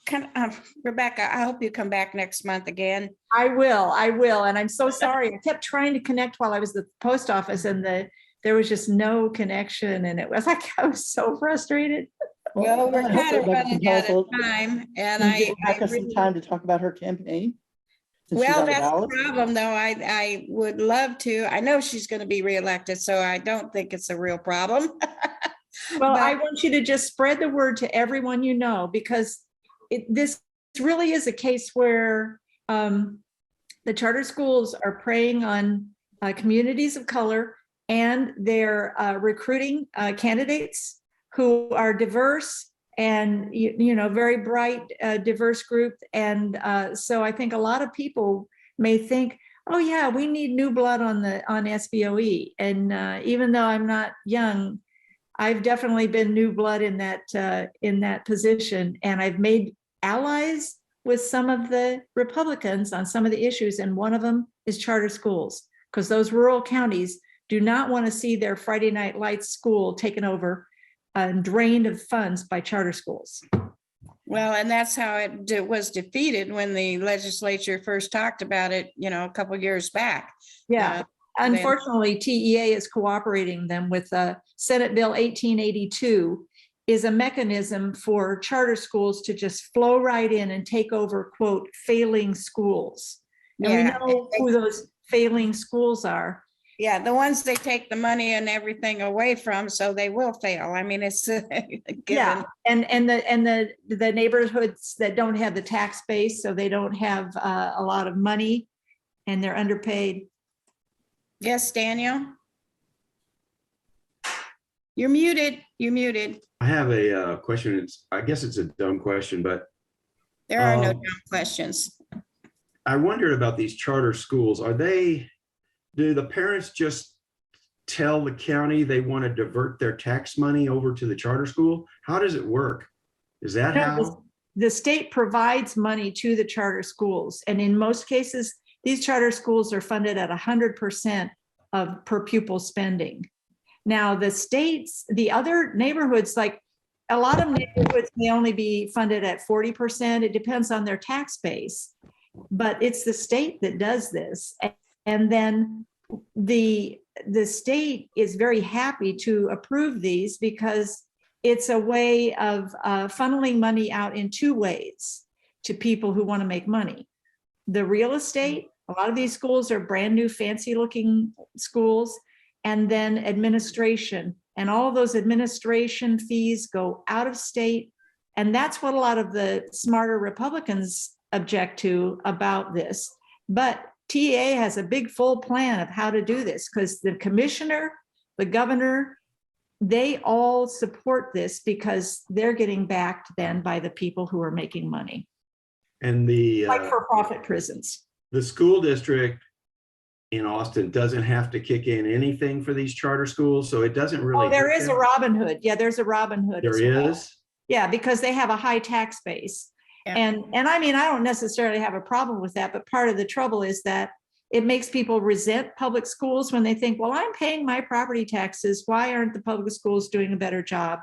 kind of, Rebecca, I hope you come back next month again. I will. And I'm so sorry. I kept trying to connect while I was at the post office, and there was just no connection. And it was like, I was so frustrated. Well, we're kind of running out of time. And I some time to talk about her campaign. Well, that's the problem, though. I would love to. I know she's going to be reelected, so I don't think it's a real problem. Well, I want you to just spread the word to everyone you know, because this really is a case where the charter schools are preying on communities of color, and they're recruiting candidates who are diverse and, very bright, diverse group. And so I think a lot of people may think, oh yeah, we need new blood on SBOE. And even though I'm not young, I've definitely been new blood in that position. And I've made allies with some of the Republicans on some of the issues. And one of them is charter schools, because those rural counties do not want to see their Friday Night Lights school taken over and drained of funds by charter schools. Well, and that's how it was defeated when the legislature first talked about it, a couple of years back. Yeah. Unfortunately, TEA is cooperating them with Senate Bill 1882 is a mechanism for charter schools to just flow right in and take over, quote, failing schools. And we know who those failing schools are. Yeah, the ones they take the money and everything away from, so they will fail. I mean, it's yeah, and the neighborhoods that don't have the tax base, so they don't have a lot of money, and they're underpaid. Yes, Daniel. You're muted. You're muted. I have a question. I guess it's a dumb question, but there are no dumb questions. I wondered about these charter schools. Do the parents just tell the county they want to divert their tax money over to the charter school? How does it work? Is that how? The state provides money to the charter schools. And in most cases, these charter schools are funded at 100% of per pupil spending. Now, the other neighborhoods, like a lot of neighborhoods may only be funded at 40%. It depends on their tax base, but it's the state that does this. And then the state is very happy to approve these because it's a way of funneling money out in two ways to people who want to make money. The real estate, a lot of these schools are brand new, fancy looking schools, and then administration. And all of those administration fees go out of state. And that's what a lot of the smarter Republicans object to about this. But TA has a big full plan of how to do this, because the commissioner, the governor, they all support this because they're getting backed then by the people who are making money. And the like for-profit prisons. The school district in Austin doesn't have to kick in anything for these charter schools, so it doesn't really. Oh, there is a Robin Hood. Yeah, there's a Robin Hood. There is. Yeah, because they have a high tax base. Yeah. And I mean, I don't necessarily have a problem with that, but part of the trouble is that it makes people resent public schools when they think, well, I'm paying my property taxes. Why aren't the public schools doing a better job?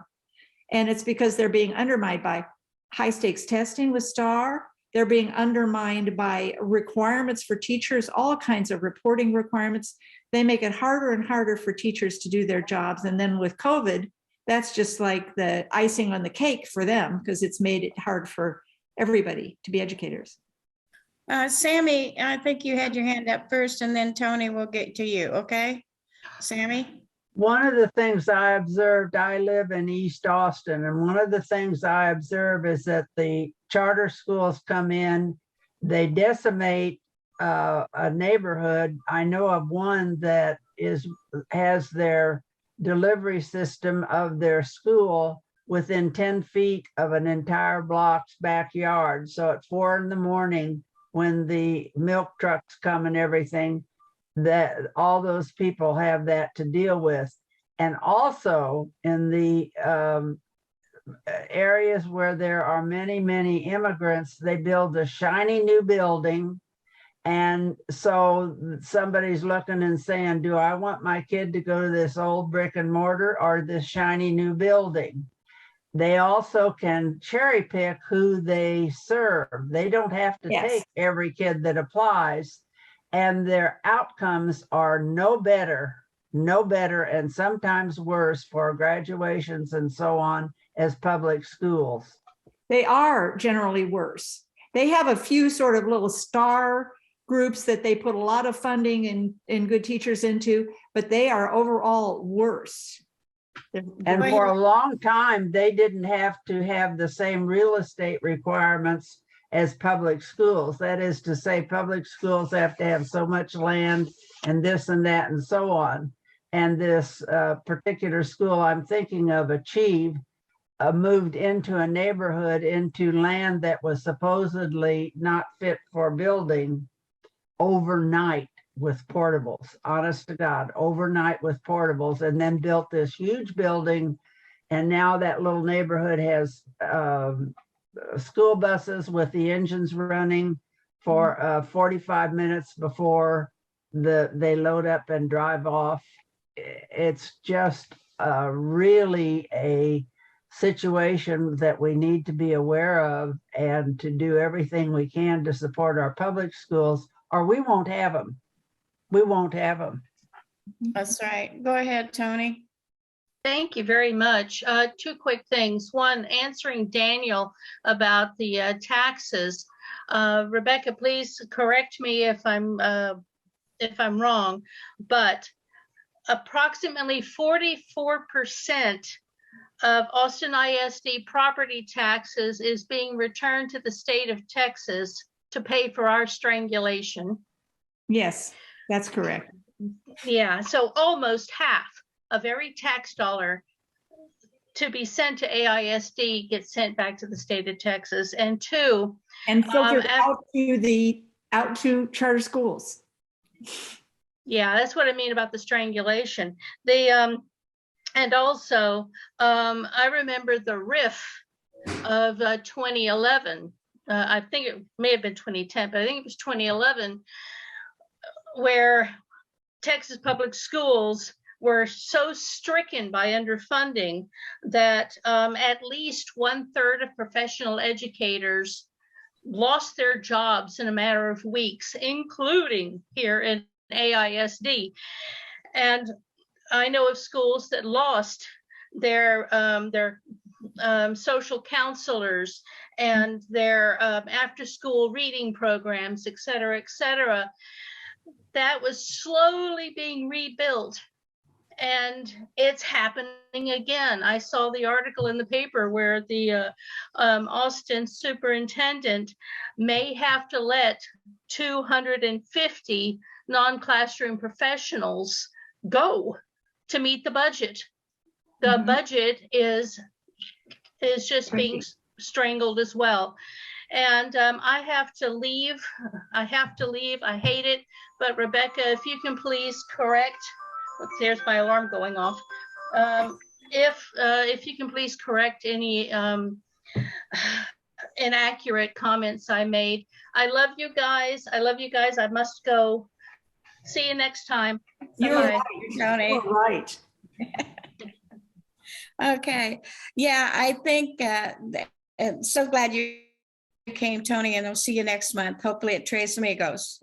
And it's because they're being undermined by high stakes testing with STAR. They're being undermined by requirements for teachers, all kinds of reporting requirements. They make it harder and harder for teachers to do their jobs. And then with COVID, that's just like the icing on the cake for them, because it's made it hard for everybody to be educators. Sammy, I think you had your hand up first, and then Tony will get to you, okay? Sammy? One of the things I observed, I live in East Austin, and one of the things I observe is that the charter schools come in, they decimate a neighborhood. I know of one that has their delivery system of their school within 10 feet of an entire block's backyard. So at 4 in the morning, when the milk trucks come and everything, that all those people have that to deal with. And also in the areas where there are many, many immigrants, they build a shiny new building. And so somebody's looking and saying, do I want my kid to go to this old brick and mortar or this shiny new building? They also can cherry pick who they serve. They don't have to take every kid that applies, and their outcomes are no better, and sometimes worse for graduations and so on as public schools. They are generally worse. They have a few sort of little star groups that they put a lot of funding and good teachers into, but they are overall worse. And for a long time, they didn't have to have the same real estate requirements as public schools. That is to say, public schools have to have so much land and this and that and so on. And this particular school I'm thinking of, Achieve, moved into a neighborhood, into land that was supposedly not fit for building overnight with portables, honest to God, overnight with portables, and then built this huge building. And now that little neighborhood has school buses with the engines running for 45 minutes before they load up and drive off. It's just really a situation that we need to be aware of, and to do everything we can to support our public schools, or we won't have them. We won't have them. That's right. Go ahead, Tony. Thank you very much. Two quick things. One, answering Daniel about the taxes. Rebecca, please correct me if I'm wrong, but approximately 44% of Austin ISD property taxes is being returned to the state of Texas to pay for our strangulation. Yes, that's correct. Yeah, so almost half of every tax dollar to be sent to AISD gets sent back to the state of Texas. And two, And filtered out to charter schools. yeah, that's what I mean about the strangulation. And also, I remember the RIF of 2011. I think it may have been 2010, but I think it was 2011, where Texas public schools were so stricken by underfunding that at least 1/3 of professional educators lost their jobs in a matter of weeks, including here in AISD. And I know of schools that lost their social counselors and their after-school reading programs, et cetera, that was slowly being rebuilt. And it's happening again. I saw the article in the paper where the Austin superintendent may have to let 250 non-classroom professionals go to meet the budget. The budget is just being strangled as well. And I have to leave. I hate it. But Rebecca, if you can please correct, there's my alarm going off. If you can please correct any inaccurate comments I made. I love you guys. I must go. See you next time. You're Bye. right, Tony. You're right. Okay. Yeah, I think I'm so glad you came, Tony, and I'll see you next month, hopefully at Tres Amigos.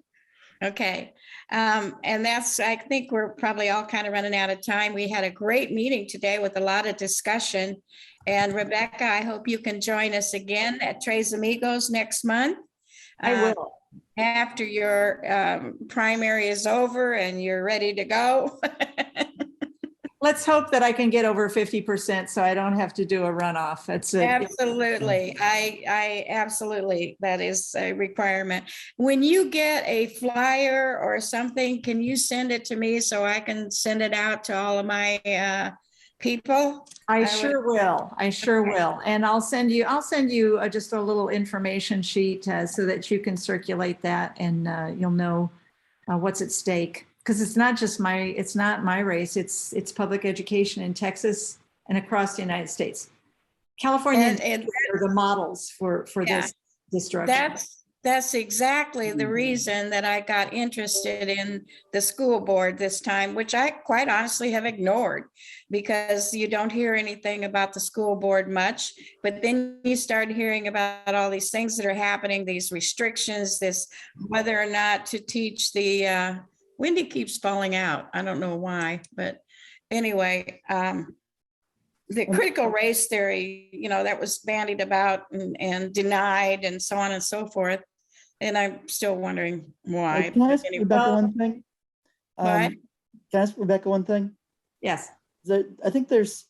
Okay. And I think we're probably all kind of running out of time. We had a great meeting today with a lot of discussion. And Rebecca, I hope you can join us again at Tres Amigos next month. I will. After your primary is over and you're ready to go. Let's hope that I can get over 50% so I don't have to do a runoff. Absolutely. I absolutely, that is a requirement. When you get a flyer or something, can you send it to me so I can send it out to all of my people? I sure will. And I'll send you just a little information sheet so that you can circulate that, and you'll know what's at stake. Because it's not my race. It's public education in Texas and across the United States. California and are the models for this direction. That's exactly the reason that I got interested in the school board this time, which I quite honestly have ignored, because you don't hear anything about the school board much, but then you start hearing about all these things that are happening, these restrictions, this whether or not to teach the Wendy keeps falling out. I don't know why, but anyway, the critical race theory, that was bandied about and denied and so on and so forth. And I'm still wondering why. Can I ask Rebecca one thing? What? Can I ask Rebecca one thing? Yes. I think there's,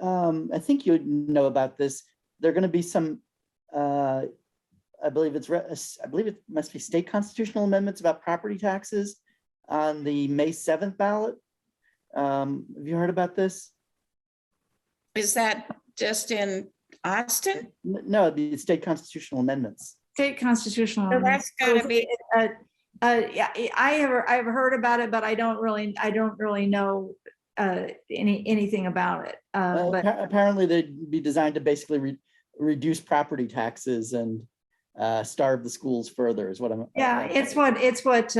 I think you would know about this. There are going to be some, I believe it must be state constitutional amendments about property taxes on the May 7th ballot. Have you heard about this? Is that just in Austin? No, the state constitutional amendments. State constitutional. So that's gotta be, Yeah, I've heard about it, but I don't really know anything about it. But Apparently they'd be designed to basically reduce property taxes and starve the schools further is what I'm. yeah, it's what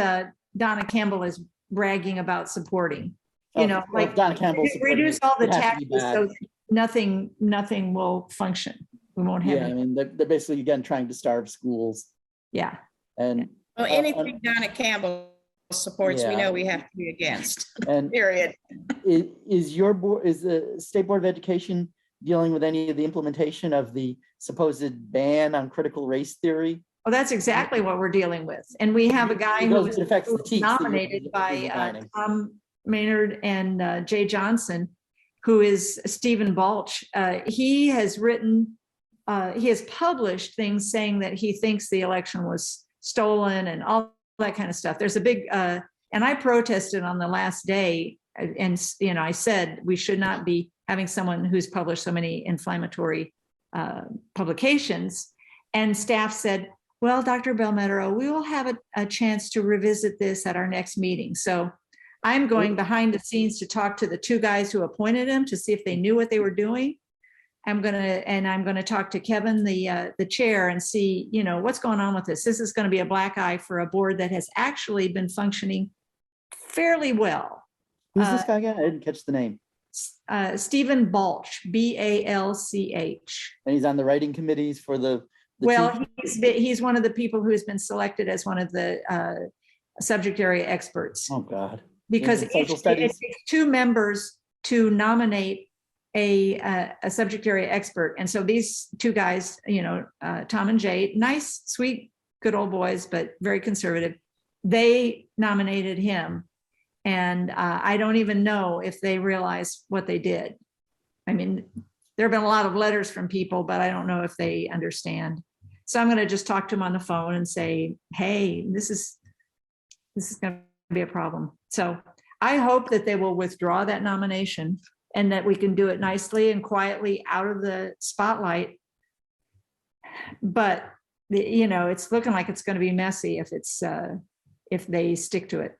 Donna Campbell is bragging about supporting. You know, well, like Donna Campbell reduce all the it has to be taxes bad. so that nothing will function. We won't have Yeah, I it. mean, they're basically again trying to starve schools Yeah. and. well, anything Donna Campbell supports, we Yeah. know we have to be against, And period. is your board, is the State Board of Education dealing with any of the implementation of the supposed ban on critical race theory? Well, that's exactly what we're dealing with. And we have a guy who was It affects the teach that you're nominated by designing. Tom Maynard and Jay Johnson, who is Stephen Balch. He has written, he has published things saying that he thinks the election was stolen and all that kind of stuff. There's a big, and I protested on the last day, and you know, I said we should not be having someone who's published so many inflammatory publications. And staff said, well, Dr. Bell-Metereau, we will have a chance to revisit this at our next meeting. So I'm going behind the scenes to talk to the two guys who appointed him to see if they knew what they were doing. I'm gonna talk to Kevin, the chair, and see, you know, what's going on with this. This is going to be a black eye for a board that has actually been functioning fairly well. Who's this guy again? I didn't catch the name. Stephen Balch, B-A-L-C-H. And he's on the writing committees for the Well, he's one of the people who's been selected as one of the subject area experts. Oh, God. Because In social it studies? takes two members to nominate a subject area expert. And so these two guys, you know, Tom and Jay, nice, sweet, good old boys, but very conservative. They nominated him. And I don't even know if they realize what they did. I mean, there have been a lot of letters from people, but I don't know if they understand. So I'm going to just talk to them on the phone and say, hey, this is going to be a problem. So I hope that they will withdraw that nomination and that we can do it nicely and quietly out of the spotlight. But, you know, it's looking like it's going to be messy if they stick to it.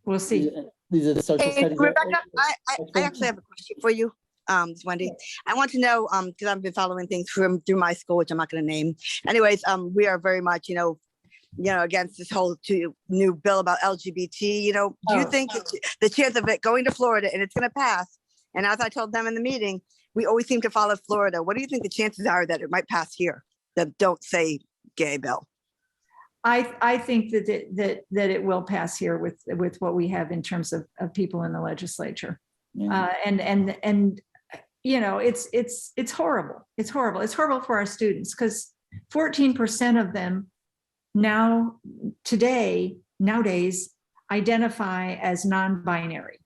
We'll see. These are the social Hey, studies. Rebecca, I actually have a question for you. It's Wendy. I want to know, because I've been following things through my school, which I'm not going to name. Anyways, we are very much, you know, against this whole new bill about LGBT. You know, do you think the chance of it going to Florida and it's going to pass? And as I told them in the meeting, we always seem to follow Florida. What do you think the chances are that it might pass here? That don't say gay bill. I think that it will pass here with what we have in terms of people in the legislature. Yeah. And you know, it's horrible. It's horrible. It's horrible for our students because 14% of them nowadays identify as non-binary.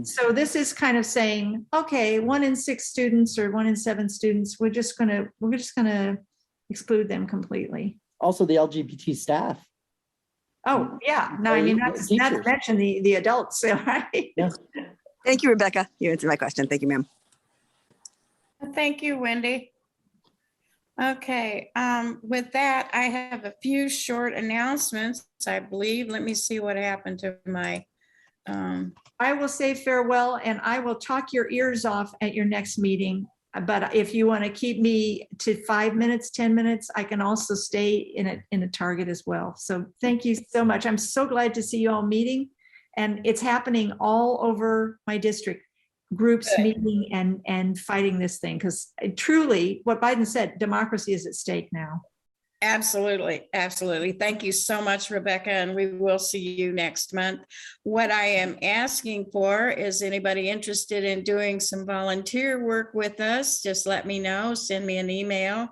So this is kind of saying, okay, 1 in 6 students or 1 in 7 students, we're just gonna exclude them completely. Also the LGBT staff. Oh, yeah. No, I mean, not to mention the adults, right? Yeah. Thank you, Rebecca. You answered my question. Thank you, ma'am. Thank you, Wendy. Okay, with that, I have a few short announcements, I believe. Let me see what happened to my, I will say farewell and I will talk your ears off at your next meeting. But if you want to keep me to 5 minutes, 10 minutes, I can also stay in a target as well. So thank you so much. I'm so glad to see you all meeting. And it's happening all over my district, groups meeting and fighting this thing. Because truly, what Biden said, democracy is at stake now. absolutely, absolutely. Thank you so much, Rebecca, and we will see you next month. What I am asking for is anybody interested in doing some volunteer work with us, just let me know, send me an email.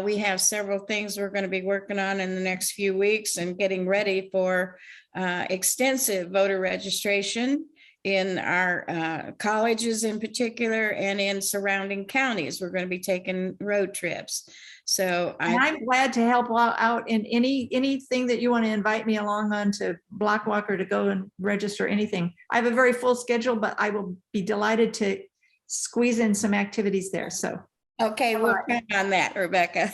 We have several things we're going to be working on in the next few weeks and getting ready for extensive voter registration. in our colleges in particular and in surrounding counties. We're going to be taking road trips. So And I'm glad to help out in anything that you want to invite me along on to Block Walker to go and register anything. I have a very full schedule, but I will be delighted to squeeze in some activities there. So. Okay, we'll count on that, Rebecca.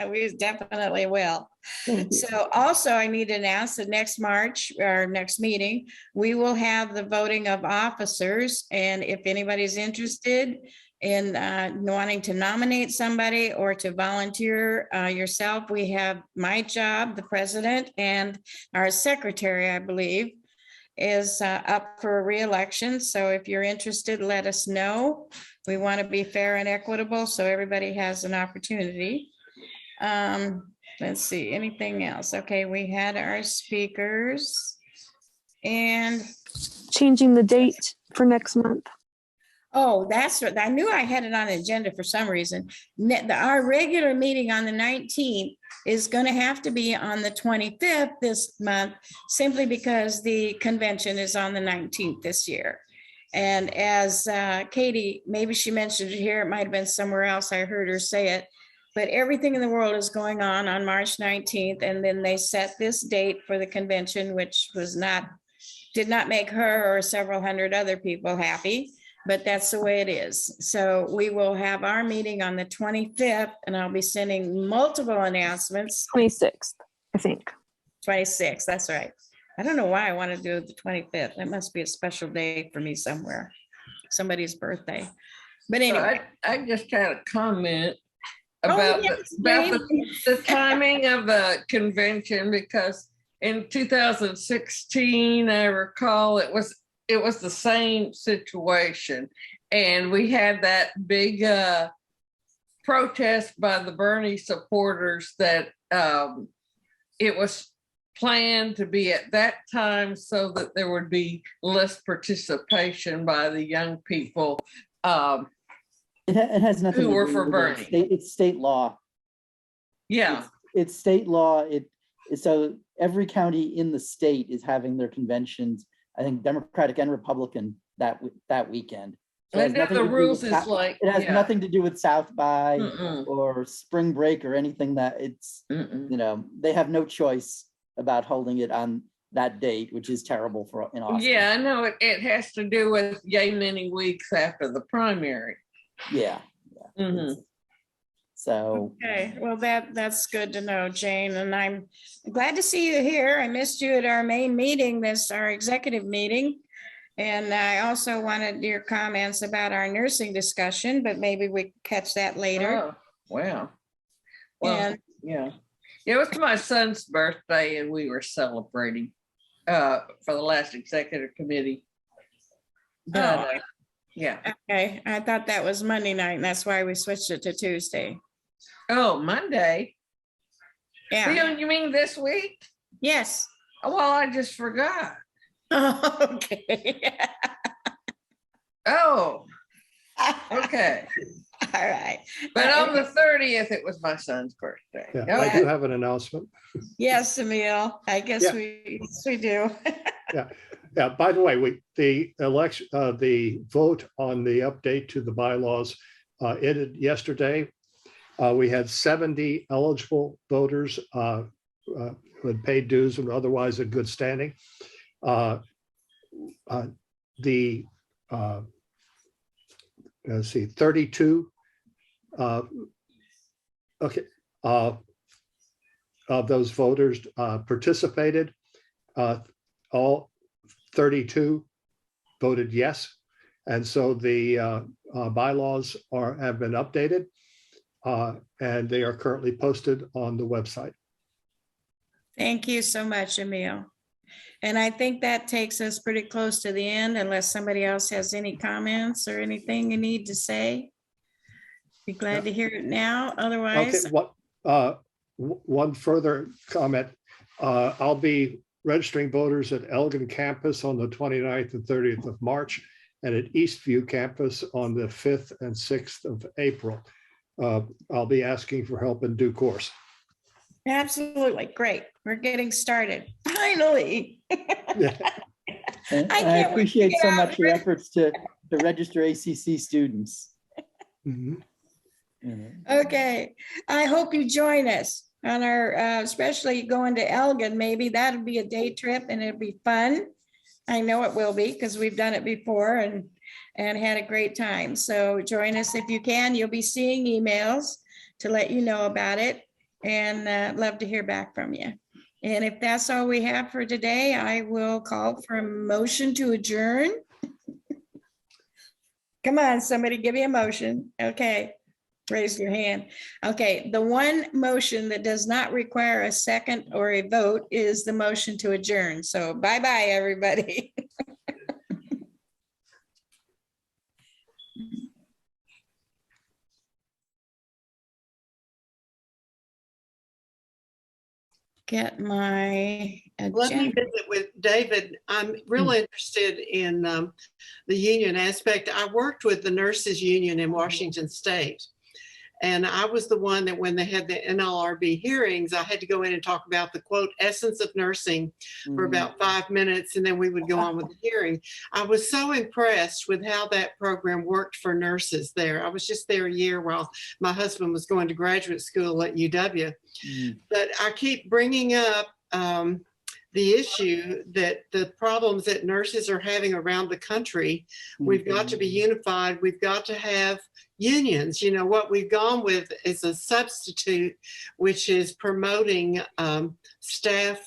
We definitely will. So also I need to announce that next March, our next meeting, we will have the voting of officers. And if anybody's interested in wanting to nominate somebody or to volunteer yourself, we have my job, the president, and our secretary, I believe, is up for re-election. So if you're interested, let us know. We want to be fair and equitable, so everybody has an opportunity. Let's see, anything else? Okay, we had our speakers. And changing the date for next month. oh, that's what, I knew I had it on the agenda for some reason. Our regular meeting on the 19th is going to have to be on the 25th this month, simply because the convention is on the 19th this year. And as Katie, maybe she mentioned it here, it might have been somewhere else, I heard her say it, but everything in the world is going on March 19th. And then they set this date for the convention, which did not make her or several hundred other people happy, but that's the way it is. So we will have our meeting on the 25th, and I'll be sending multiple announcements. 26th, I think. 26th, that's right. I don't know why I want to do the 25th. That must be a special day for me somewhere, somebody's birthday. But anyway. I just had a comment about, the timing of the convention, because in 2016, I recall it was the same situation. And we had that big protest by the Bernie supporters that it was planned to be at that time so that there would be less participation by the young people. It has nothing who to were do for with Bernie. It's state law. Yeah. It's state law. So every county in the state is having their conventions, I think Democratic and Republican that weekend. So I know the rules is like, it has yeah. nothing to do with South by or spring break or anything that it's, you know, they have no choice about holding it on that date, which is terrible in Austin. Yeah, I know it has to do with yay many weeks after the primary. Yeah. So. Okay, well, that's good to know, Jane, and I'm glad to see you here. I missed you at our main meeting, our executive meeting. And I also wanted your comments about our nursing discussion, but maybe we catch that later. Oh, wow. Well, And yeah. It was my son's birthday and we were celebrating for the last executive committee. But, yeah. Okay, I thought that was Monday night, and that's why we switched it to Tuesday. Oh, Monday? Yeah. You mean this week? Yes. Oh, well, I just forgot. Okay. Oh, okay. All right. But on the 30th, it was my son's birthday. Yeah, I do have an announcement. Yes, Emil, I guess we do. Yeah. By the way, the election, the vote on the update to the bylaws ended yesterday. We had 70 eligible voters who had paid dues and otherwise in good standing. Let's see, 32 of those voters participated. All 32 voted yes, and so the bylaws have been updated, and they are currently posted on the website. Thank you so much, Emil. And I think that takes us pretty close to the end, unless somebody else has any comments or anything you need to say. Be glad to hear it now. Otherwise. Okay, one further comment. I'll be registering voters at Elgin campus on the 29th and 30th of March, and at Eastview campus on the 5th and 6th of April. I'll be asking for help in due course. Absolutely. Great. We're getting started. Finally. And I I can't wait to appreciate get so out much your efforts to register ACC students. Mhm. Okay, I hope you join us on our, especially going to Elgin, maybe that'll be a day trip and it'll be fun. I know it will be because we've done it before and had a great time. So join us if you can. You'll be seeing emails to let you know about it, and love to hear back from you. And if that's all we have for today, I will call for a motion to adjourn. Come on, somebody give me a motion. Okay, raise your hand. Okay, the one motion that does not require a second or a vote is the motion to adjourn. So bye-bye, everybody. Get my Let me agenda. visit with David. I'm real interested in the union aspect. I worked with the nurses union in Washington State. And I was the one that when they had the NLRB hearings, I had to go in and talk about the quote essence of nursing for about 5 minutes, and then we would go on with the hearing. I was so impressed with how that program worked for nurses there. I was just there a year while my husband was going to graduate school at UW. But I keep bringing up the issue that the problems that nurses are having around the country, we've got to be unified. We've got to have unions. You know, what we've gone with is a substitute, which is promoting staff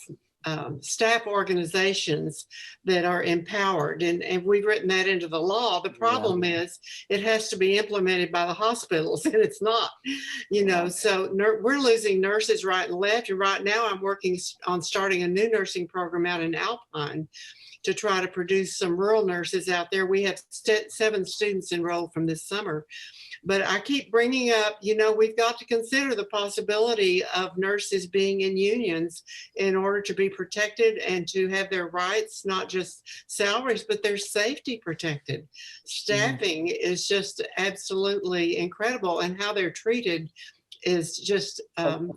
organizations that are empowered. And we've written that into the law. The problem is it has to be implemented by the hospitals, and it's not, you know, so we're losing nurses right and left. And right now I'm working on starting a new nursing program out in Alpine to try to produce some rural nurses out there. We have 7 students enrolled from this summer. But I keep bringing up, you know, we've got to consider the possibility of nurses being in unions in order to be protected and to have their rights, not just salaries, but their safety protected. Staffing is just absolutely incredible, and how they're treated is just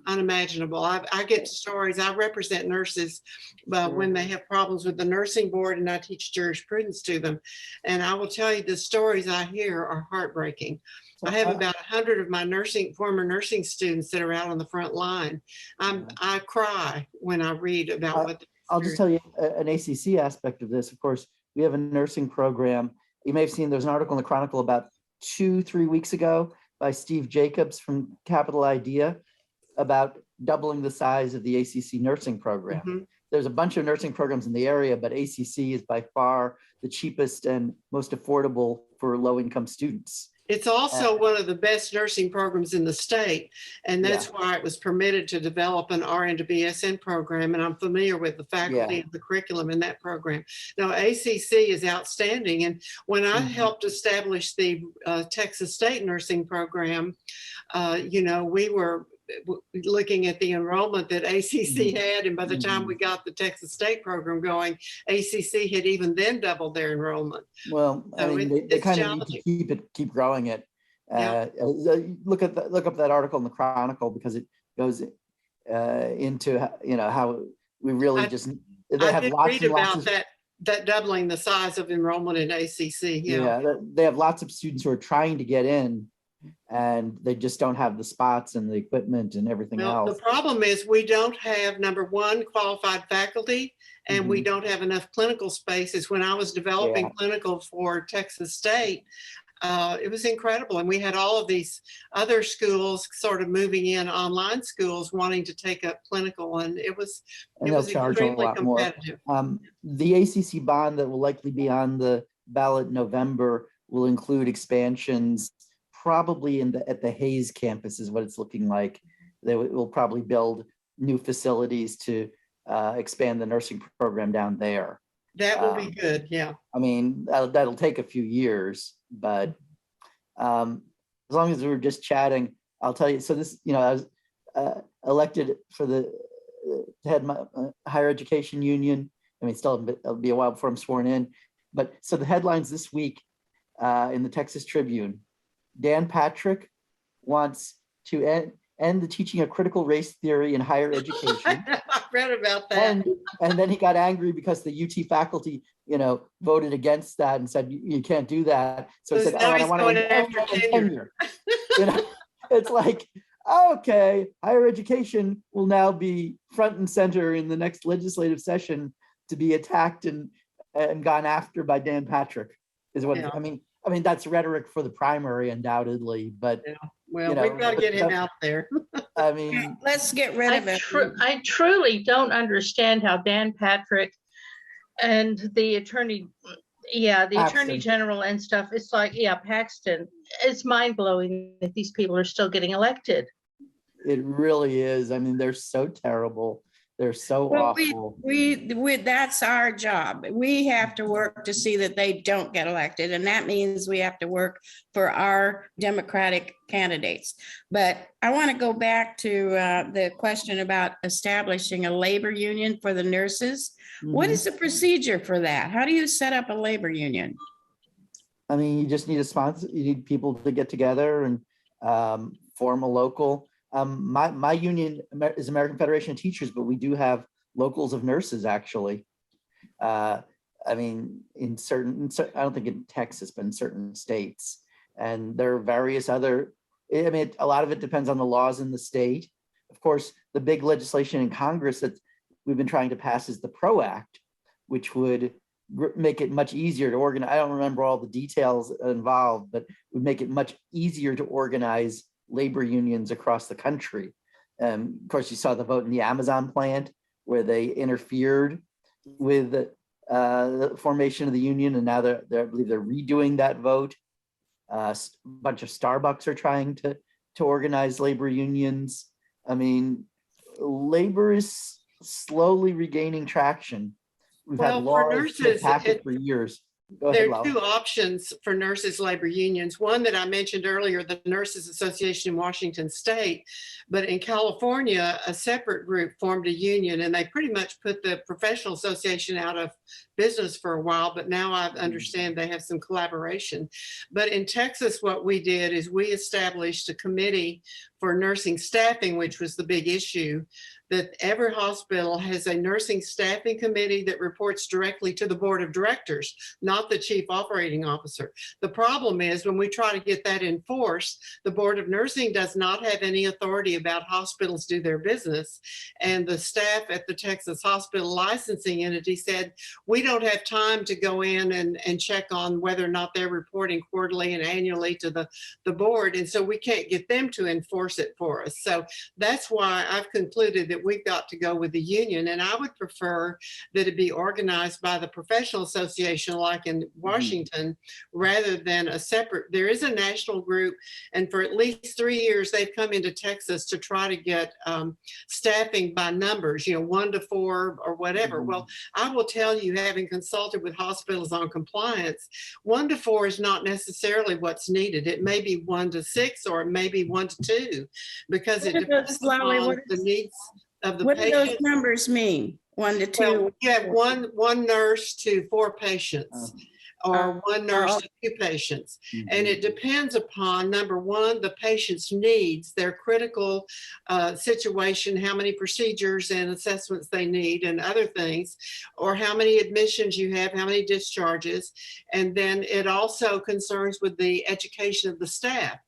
unimaginable. I get stories. I represent nurses when they have problems with the nursing board, and I teach jurisprudence to them. And I will tell you, the stories I hear are heartbreaking. I have about 100 of my former nursing students that are out on the front line. I cry when I read about what. I'll just tell you an ACC aspect of this. Of course, we have a nursing program. You may have seen there's an article in the Chronicle about 2-3 weeks ago by Steve Jacobs from Capital Idea about doubling the size of the ACC nursing program. There's a bunch of nursing programs in the area, but ACC is by far the cheapest and most affordable for low-income students. It's also one of the best nursing programs in the state, and that's why it was permitted to develop an RN to BSN program, and I'm familiar with the faculty and the curriculum in that program. Now, ACC is outstanding, and when I helped establish the Texas State nursing program, you know, we were looking at the enrollment that ACC had, and by the time we got the Texas State program going, ACC had even then doubled their enrollment. Well, so I mean, they kind of need to keep growing it. Look up that article in the Chronicle, because it goes into, you know, how we really they have lots and lots of that doubling the size of enrollment in ACC. They have lots of students who are trying to get in, and they just don't have the spots and the equipment and everything else. The problem is we don't have, number one, qualified faculty, and we don't have enough clinical spaces. When I was developing clinical for Texas State, it was incredible. And we had all of these other schools sort of moving in, online schools wanting to take up clinical, and it was extremely competitive. The ACC bond that will likely be on the ballot in November will include expansions, probably at the Hayes campus is what it's looking like. They will probably build new facilities to expand the nursing program down there. That will be good, yeah. I mean, that'll take a few years, but as long as we're just chatting, I'll tell you. So this, you know, I was elected for the head my higher education union. I mean, still it'll be a while before I'm sworn in, but so the headlines this week in the Texas Tribune: Dan Patrick wants to and the teaching of critical race theory in higher education. I read about that. And then he got angry because the UT faculty, voted against that and said, you can't do that. So he said, now and I he's want going to after tenure. It's like, okay, higher education will now be front and center in the next legislative session to be attacked and gone after by Dan Patrick is what, Yeah. I mean, that's rhetoric for the primary undoubtedly, but Well, we've got to get him out there. I mean, Let's get rid of it. I truly don't understand how Dan Patrick and the attorney general and stuff, it's like, Paxton, it's mind blowing that these people are still getting elected. it really is. I mean, they're so terrible. They're so awful. We that's our job. We have to work to see that they don't get elected. And that means we have to work for our Democratic candidates. But I want to go back to the question about establishing a labor union for the nurses. What is the procedure for that? How do you set up a labor union? I mean, you just need a sponsor. You need people to get together and form a local. My union is American Federation of Teachers, but we do have locals of nurses actually. I mean, in certain, I don't think in Texas, but in certain states. And there are various other, I mean, a lot of it depends on the laws in the state. Of course, the big legislation in Congress that we've been trying to pass is the PRO Act, which would make it much easier to organize. I don't remember all the details involved, but would make it much easier to organize labor unions across the country. Of course, you saw the vote in the Amazon plant where they interfered with the formation of the union, and now I believe they're redoing that vote. A bunch of Starbucks are trying to organize labor unions. I mean, labor is slowly regaining traction. We've had laws that passed for years. There are two options for nurses' labor unions. One that I mentioned earlier, the Nurses Association in Washington State, but in California, a separate group formed a union, and they pretty much put the professional association out of business for a while, but now I understand they have some collaboration. But in Texas, what we did is we established a committee for nursing staffing, which was the big issue, that every hospital has a nursing staffing committee that reports directly to the board of directors, not the chief operating officer. The problem is when we try to get that enforced, the board of nursing does not have any authority about hospitals do their business. And the staff at the Texas Hospital Licensing Entity said, we don't have time to go in and check on whether or not they're reporting quarterly and annually to the board. And so we can't get them to enforce it for us. So that's why I've concluded that we've got to go with the union. And I would prefer that it be organized by the professional association like in Washington, rather than a separate. There is a national group, and for at least 3 years, they've come into Texas to try to get staffing by numbers, 1 to 4 or whatever. Well, I will tell you, having consulted with hospitals on compliance, 1 to 4 is not necessarily what's needed. It may be 1 to 6 or it may be 1 to 2 because it depends on the needs of the patient. What do those numbers mean? 1 to 2? Well, you have one nurse to 4 patients. Or 1 nurse to 2 patients. And it depends upon, number one, the patient's needs, their critical situation, how many procedures and assessments they need and other things, or how many admissions you have, how many discharges. And then it also concerns with the education of the staff.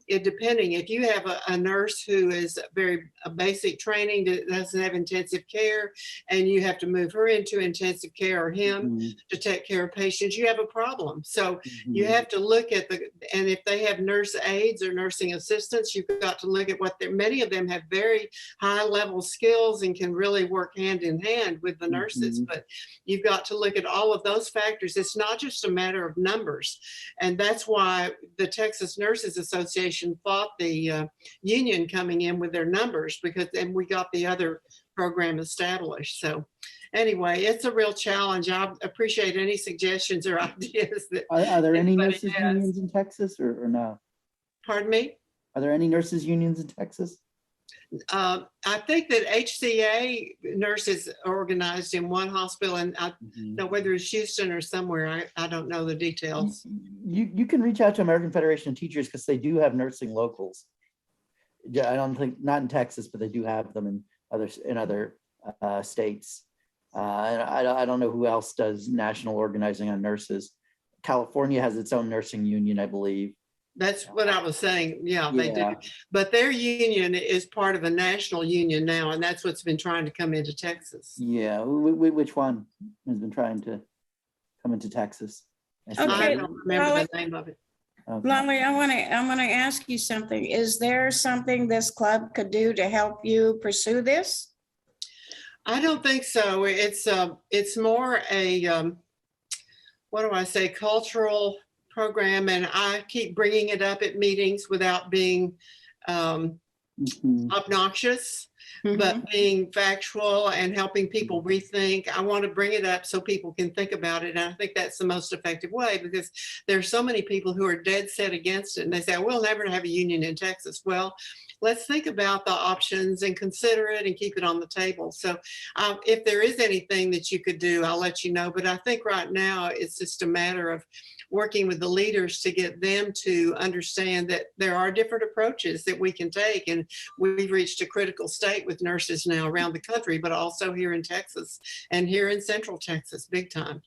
Depending, if you have a nurse who is very basic training that doesn't have intensive care, and you have to move her into intensive care or him to take care of patients, you have a problem. So you have to look at and if they have nurse aides or nursing assistants, you've got to look at many of them have very high level skills and can really work hand in hand with the nurses. But you've got to look at all of those factors. It's not just a matter of numbers. And that's why the Texas Nurses Association fought the union coming in with their numbers, because then we got the other program established. So anyway, it's a real challenge. I appreciate any suggestions or ideas that are there any nurses unions in Texas or no? Pardon me? Are there any nurses unions in Texas? I think that HCA nurses are organized in one hospital, and I don't know whether it's Houston or somewhere. I don't know the details. You can reach out to American Federation of Teachers because they do have nursing locals. Yeah, I don't think, not in Texas, but they do have them in other states. I don't know who else does national organizing on nurses. California has its own nursing union, I believe. That's what I was saying. Yeah, they do. Yeah. But their union is part of a national union now, and that's what's been trying to come into Texas. Yeah, which one has been trying to come into Texas? I don't remember the name of it. Okay. Lonnie, I want to ask you something. Is there something this club could do to help you pursue this? I don't think so. It's more a what do I say, cultural program, and I keep bringing it up at meetings without being obnoxious, but being factual and helping people rethink. I want to bring it up so people can think about it. And I think that's the most effective way, because there's so many people who are dead set against it. And they say, we'll never have a union in Texas. Well, let's think about the options and consider it and keep it on the table. So if there is anything that you could do, I'll let you know. But I think right now it's just a matter of working with the leaders to get them to understand that there are different approaches that we can take. And we've reached a critical state with nurses now around the country, but also here in Texas and here in Central Texas, big time.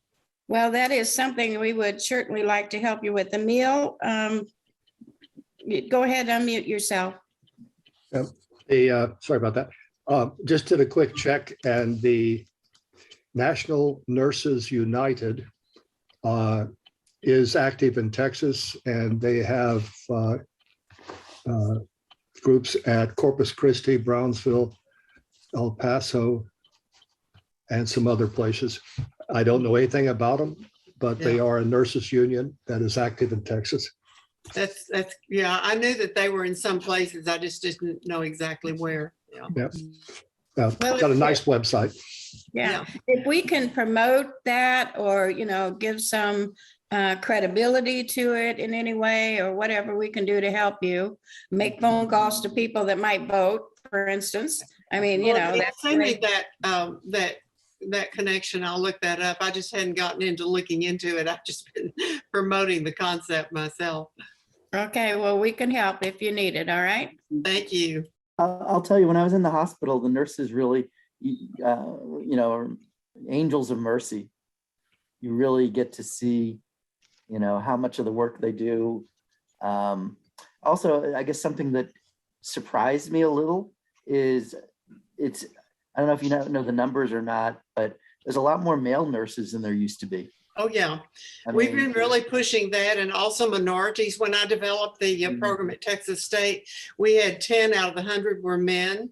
Well, that is something we would certainly like to help you with. Emil, go ahead, unmute yourself. Sorry about that. Just did a quick check, and the National Nurses United is active in Texas, and they have groups at Corpus Christi, Brownsville, El Paso, and some other places. I don't know anything about them, but they are a nurses union that is active in Texas. That's yeah, I knew that they were in some places. I just didn't know exactly where. Yeah. Got a nice website. Yeah. If we can promote that, or, give some credibility to it in any way, or whatever we can do to help you, make phone calls to people that might vote, for instance. I mean, that's send me that connection. I'll look that up. I just hadn't gotten into looking into it. I've just been promoting the concept myself. Okay, well, we can help if you need it. All right. Thank you. I'll tell you, when I was in the hospital, the nurses really, are angels of mercy. You really get to see, how much of the work they do. Also, I guess something that surprised me a little is I don't know if you know the numbers or not, but there's a lot more male nurses than there used to be. Oh, yeah. We've been really pushing that, and also minorities. When I developed the program at Texas State, we had 10 out of the 100 were men,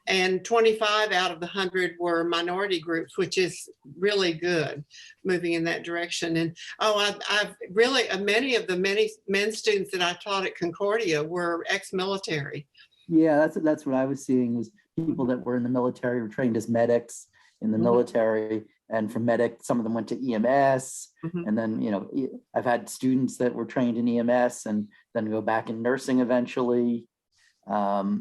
and 25 out of the 100 were minority groups, which is really good, moving in that direction. And I've really, many men students that I taught at Concordia were ex-military. Yeah, that's what I was seeing, was people that were in the military, were trained as medics in the military. And from medic, some of them went to EMS. And then, I've had students that were trained in EMS and then go back in nursing eventually. So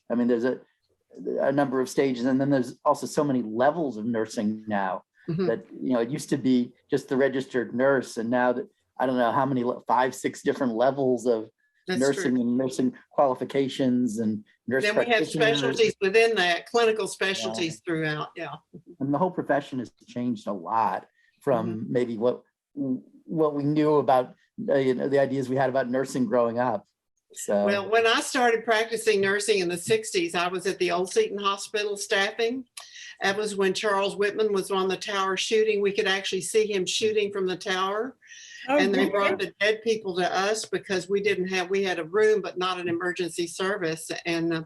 there's a number of stages. And then there's also so many levels of nursing now that, it used to be just the registered nurse. And now that, I don't know how many, 5, 6 different levels of nursing and nursing qualifications and nurse then we have specialties within that, clinical specialties throughout. Yeah. And the whole profession has changed a lot from maybe what we knew about, the ideas we had about nursing growing up. So, well, when I started practicing nursing in the 60s, I was at the Old Seton Hospital staffing. That was when Charles Whitman was on the tower shooting. We could actually see him shooting from the tower. And they brought the dead people to us because we had a room, but not an emergency service. And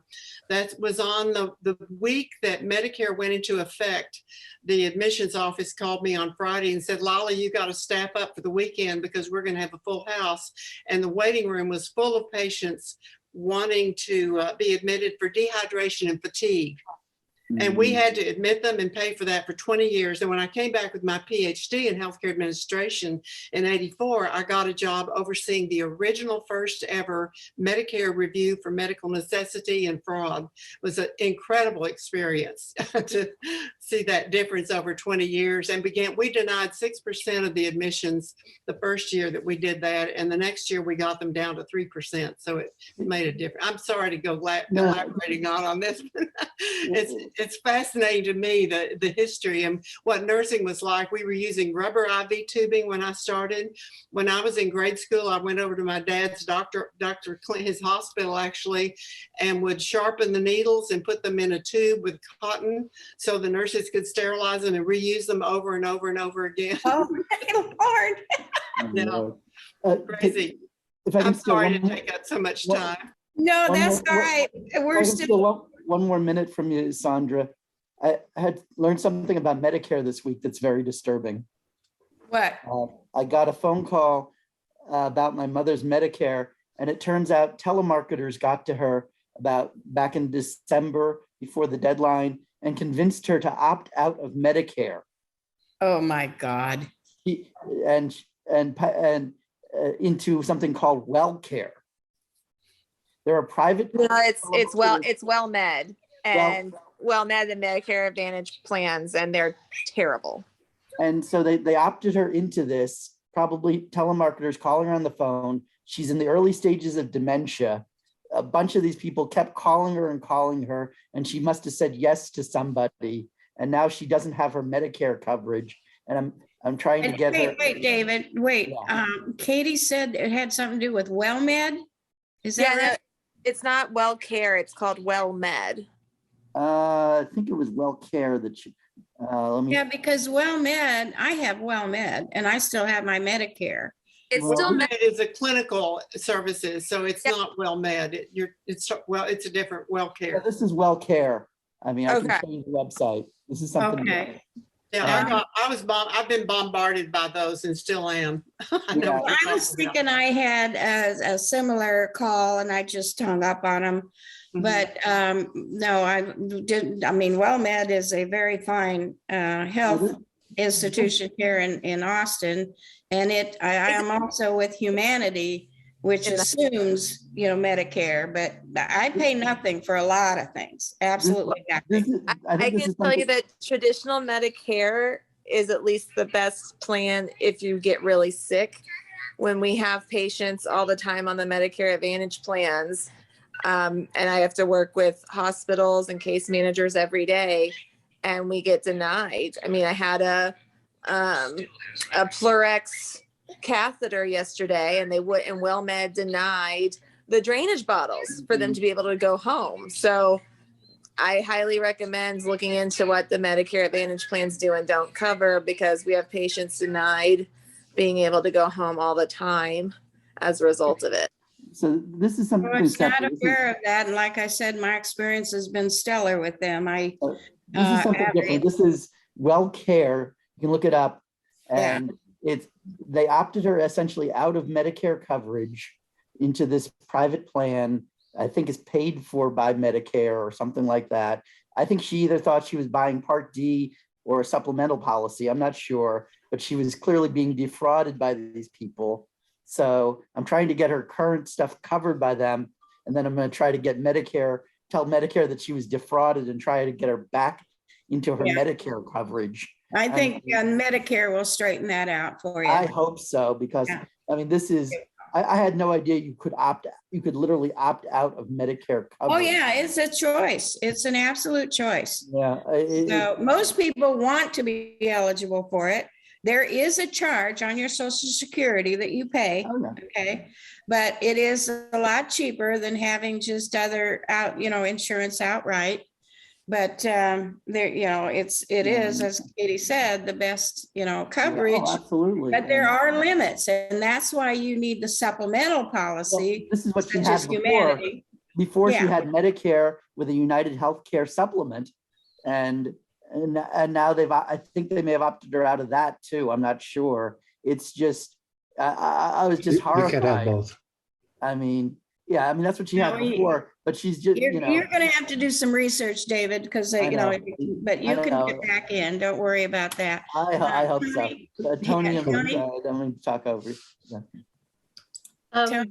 that was on the week that Medicare went into effect. The admissions office called me on Friday and said, Lolly, you got to staff up for the weekend because we're going to have a full house. And the waiting room was full of patients wanting to be admitted for dehydration and fatigue. And we had to admit them and pay for that for 20 years. And when I came back with my PhD in healthcare administration in '84, I got a job overseeing the original first ever Medicare review for medical necessity and fraud. It was an incredible experience to see that difference over 20 years. And we denied 6% of the admissions the first year that we did that. And the next year we got them down to 3%. So it made a difference. I'm sorry to go elaborating on this. It's fascinating to me, the history and what nursing was like. We were using rubber IV tubing when I started. When I was in grade school, I went over to my dad's Dr. Clint, his hospital actually, and would sharpen the needles and put them in a tube with cotton so the nurses could sterilize them and reuse them over and over and over again. Oh, Lord. No, crazy. If I can I'm steal sorry to one take up so much time. No, that's all right. We're still. One more minute from you, Sandra. I had learned something about Medicare this week that's very disturbing. What? I got a phone call about my mother's Medicare, and it turns out telemarketers got to her back in December before the deadline and convinced her to opt out of Medicare. Oh my God. And into something called WellCare. There are private. No, it's WellMed and WellMed and Medicare Advantage plans, and they're terrible. And so they opted her into this, probably telemarketers calling her on the phone. She's in the early stages of dementia. A bunch of these people kept calling her, and she must have said yes to somebody. And now she doesn't have her Medicare coverage. And I'm trying to get her. Wait, David, wait. Yeah. Katie said it had something to do with WellMed. Is that right? No, it's not WellCare. It's called WellMed. I think it was WellCare that she. Yeah, because WellMed, I have WellMed, and I still have my Medicare. It's still WellMed is a clinical services, so it's not WellMed. It's a different WellCare. Yeah, this is WellCare. I mean, I Okay. can change the website. This is something. Okay. Yeah, I've been bombarded by those and still am. I know what you're I was talking about. thinking I had a similar call and I just hung up on them. But no, I didn't. I mean, WellMed is a very fine health institution here in Austin. And I am also with Humanity, which assumes, Medicare, but I pay nothing for a lot of things. Absolutely nothing. I can tell you that traditional Medicare is at least the best plan if you get really sick. When we have patients all the time on the Medicare Advantage plans, and I have to work with hospitals and case managers every day, and we get denied. I mean, I had a Plerex catheter yesterday, and WellMed denied the drainage bottles for them to be able to go home. So I highly recommend looking into what the Medicare Advantage plans do and don't cover, because we have patients denied being able to go home all the time as a result of it. So this is something. I was not aware of that. And like I said, my experience has been stellar with them. This is something different. This is WellCare. You can look it up. And they opted her essentially out of Medicare coverage into this private plan. I think is paid for by Medicare or something like that. I think she either thought she was buying Part D or a supplemental policy. I'm not sure, but she was clearly being defrauded by these people. So I'm trying to get her current stuff covered by them. And then I'm going to try to get Medicare, tell Medicare that she was defrauded and try to get her back into her Medicare coverage. I think Medicare will straighten that out for you. I hope so, because I mean, this is, I had no idea you could literally opt out of Medicare coverage. Oh yeah, it's a choice. It's an absolute choice. Yeah. So most people want to be eligible for it. There is a charge on your Social Security that you pay, okay? But it is a lot cheaper than having just other insurance outright. But there, it is, as Katie said, the best, coverage. Oh, absolutely. But there are limits, and that's why you need the supplemental policy. This is what she had before. Before she had Medicare with a United Healthcare supplement, and now I think they may have opted her out of that too. I'm not sure. It's just, I was just horrified. You can't have both. I mean, Yeah, I mean, that's what she had No, before, but she's just, You're, you know. you're gonna have to do some research, David, because I you know, know. but you I can know. get back in. Don't worry about that. I hope so. Tony? Tony, Yeah, I'm Tony? going to talk over. Yeah.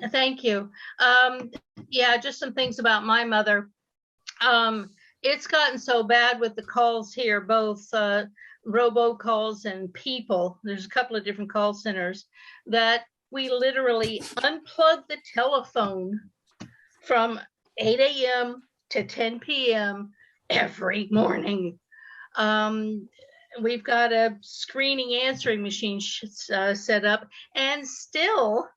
Thank you. Yeah, just some things about my mother. It's gotten so bad with the calls here, both robocalls and people. There's a couple of different call centers that we literally unplug the telephone from 8 a.m. to 10 p.m. every morning. We've got a screening answering machine set up, and still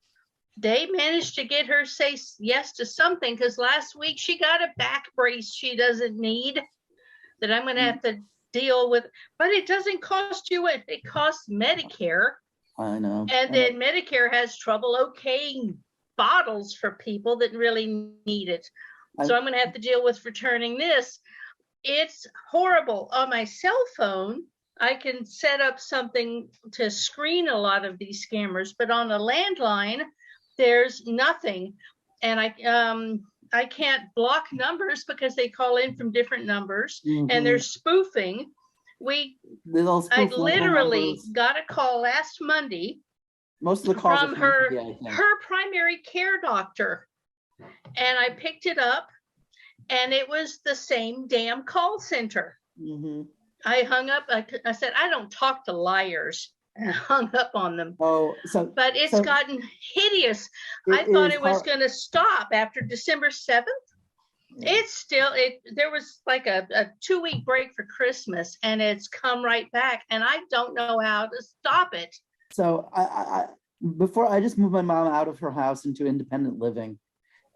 they managed to get her say yes to something, because last week she got a back brace she doesn't need that I'm going to have to deal with, but it doesn't cost you what it costs Medicare. I know. And then Medicare has trouble okaying bottles for people that really need it. So I'm going to have to deal with returning this. It's horrible. On my cell phone, I can set up something to screen a lot of these scammers, but on a landline, there's nothing. And I can't block numbers because they call in from different numbers, and they're spoofing. I literally got a call last Monday. Most of the calls from her primary care doctor, and I picked it up, and it was the same damn call center. I hung up. I said, I don't talk to liars, and I hung up on them. But it's gotten hideous. I thought it was going to stop after December 7th. It's still, there was like a 2-week break for Christmas, and it's come right back, and I don't know how to stop it. So before I just moved my mom out of her house into independent living,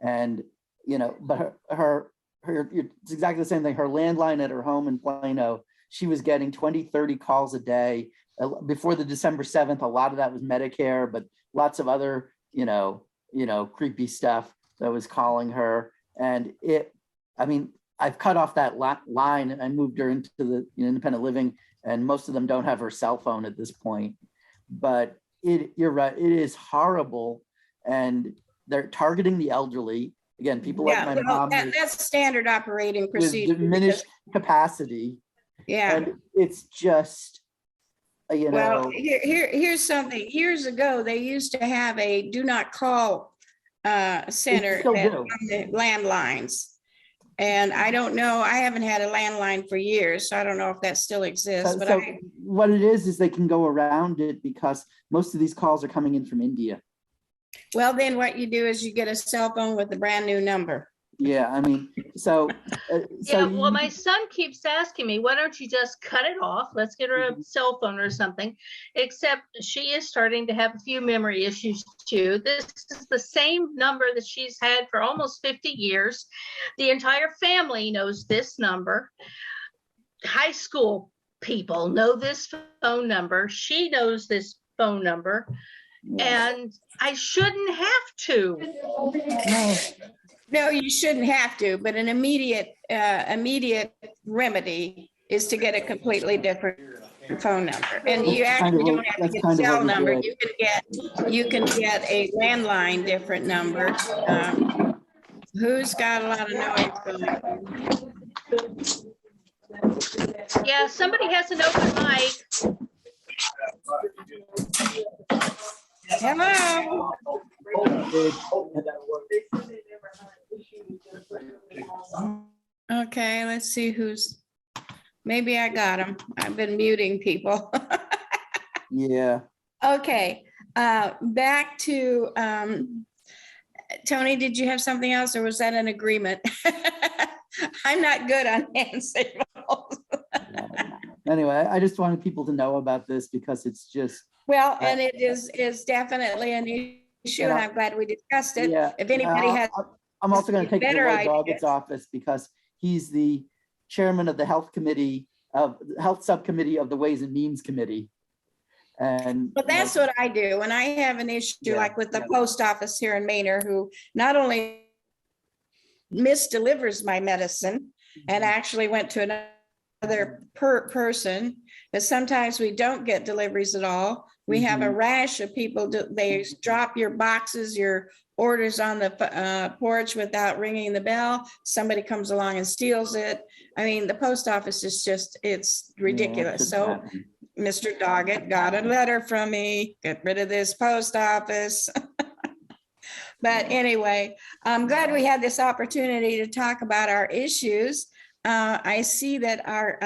and, you know, but her it's exactly the same thing. Her landline at her home in Plano, she was getting 20, 30 calls a day. Before the December 7th, a lot of that was Medicare, but lots of other, you know, creepy stuff that was calling her. And I mean, I've cut off that line, and I moved her into the independent living, and most of them don't have her cell phone at this point. But you're right, it is horrible, and they're targeting the elderly. Again, people like my mom. That's standard operating procedure. With diminished capacity. Yeah. And it's just, you know. Well, here's something. Years ago, they used to have a do not call center on the landlines. And I don't know, I haven't had a landline for years, so I don't know if that still exists. So what it is they can go around it, because most of these calls are coming in from India. Well, then what you do is you get a cell phone with a brand new number. Yeah, I mean, so. Well, my son keeps asking me, why don't you just cut it off? Let's get her a cell phone or something. Except she is starting to have a few memory issues too. This is the same number that she's had for almost 50 years. The entire family knows this number. High school people know this phone number. She knows this phone number. And I shouldn't have to. No, you shouldn't have to, but an immediate remedy is to get a completely different phone number. And you actually don't have to get a cell number. You can get a landline different number. Who's got a lot of noise going? Yeah, somebody has an open mic. Hello. Okay, let's see who's, maybe I got him. I've been muting people. Yeah. Okay, back to, Tony, did you have something else, or was that an agreement? I'm not good on hand signals. Anyway, I just wanted people to know about this, because it's just. Well, and it is definitely an issue, and I'm glad we discussed it. Yeah, if anybody has. I'm also going to take better Roy Doggett's office, because he's the chairman of the health subcommittee of the Ways and Means Committee. And but that's what I do when I have an issue, like with the post office here in Manor, who not only misdelivers my medicine and actually went to another person, but sometimes we don't get deliveries at all. We have a Mhm. rash of people, they drop your boxes, your orders on the porch without ringing the bell. Somebody comes along and steals it. I mean, the post office is just, it's ridiculous. shouldn't So happen. Mr. Doggett got a letter from me, get rid of this post office. But anyway, I'm glad we had this opportunity to talk about our issues. I see that our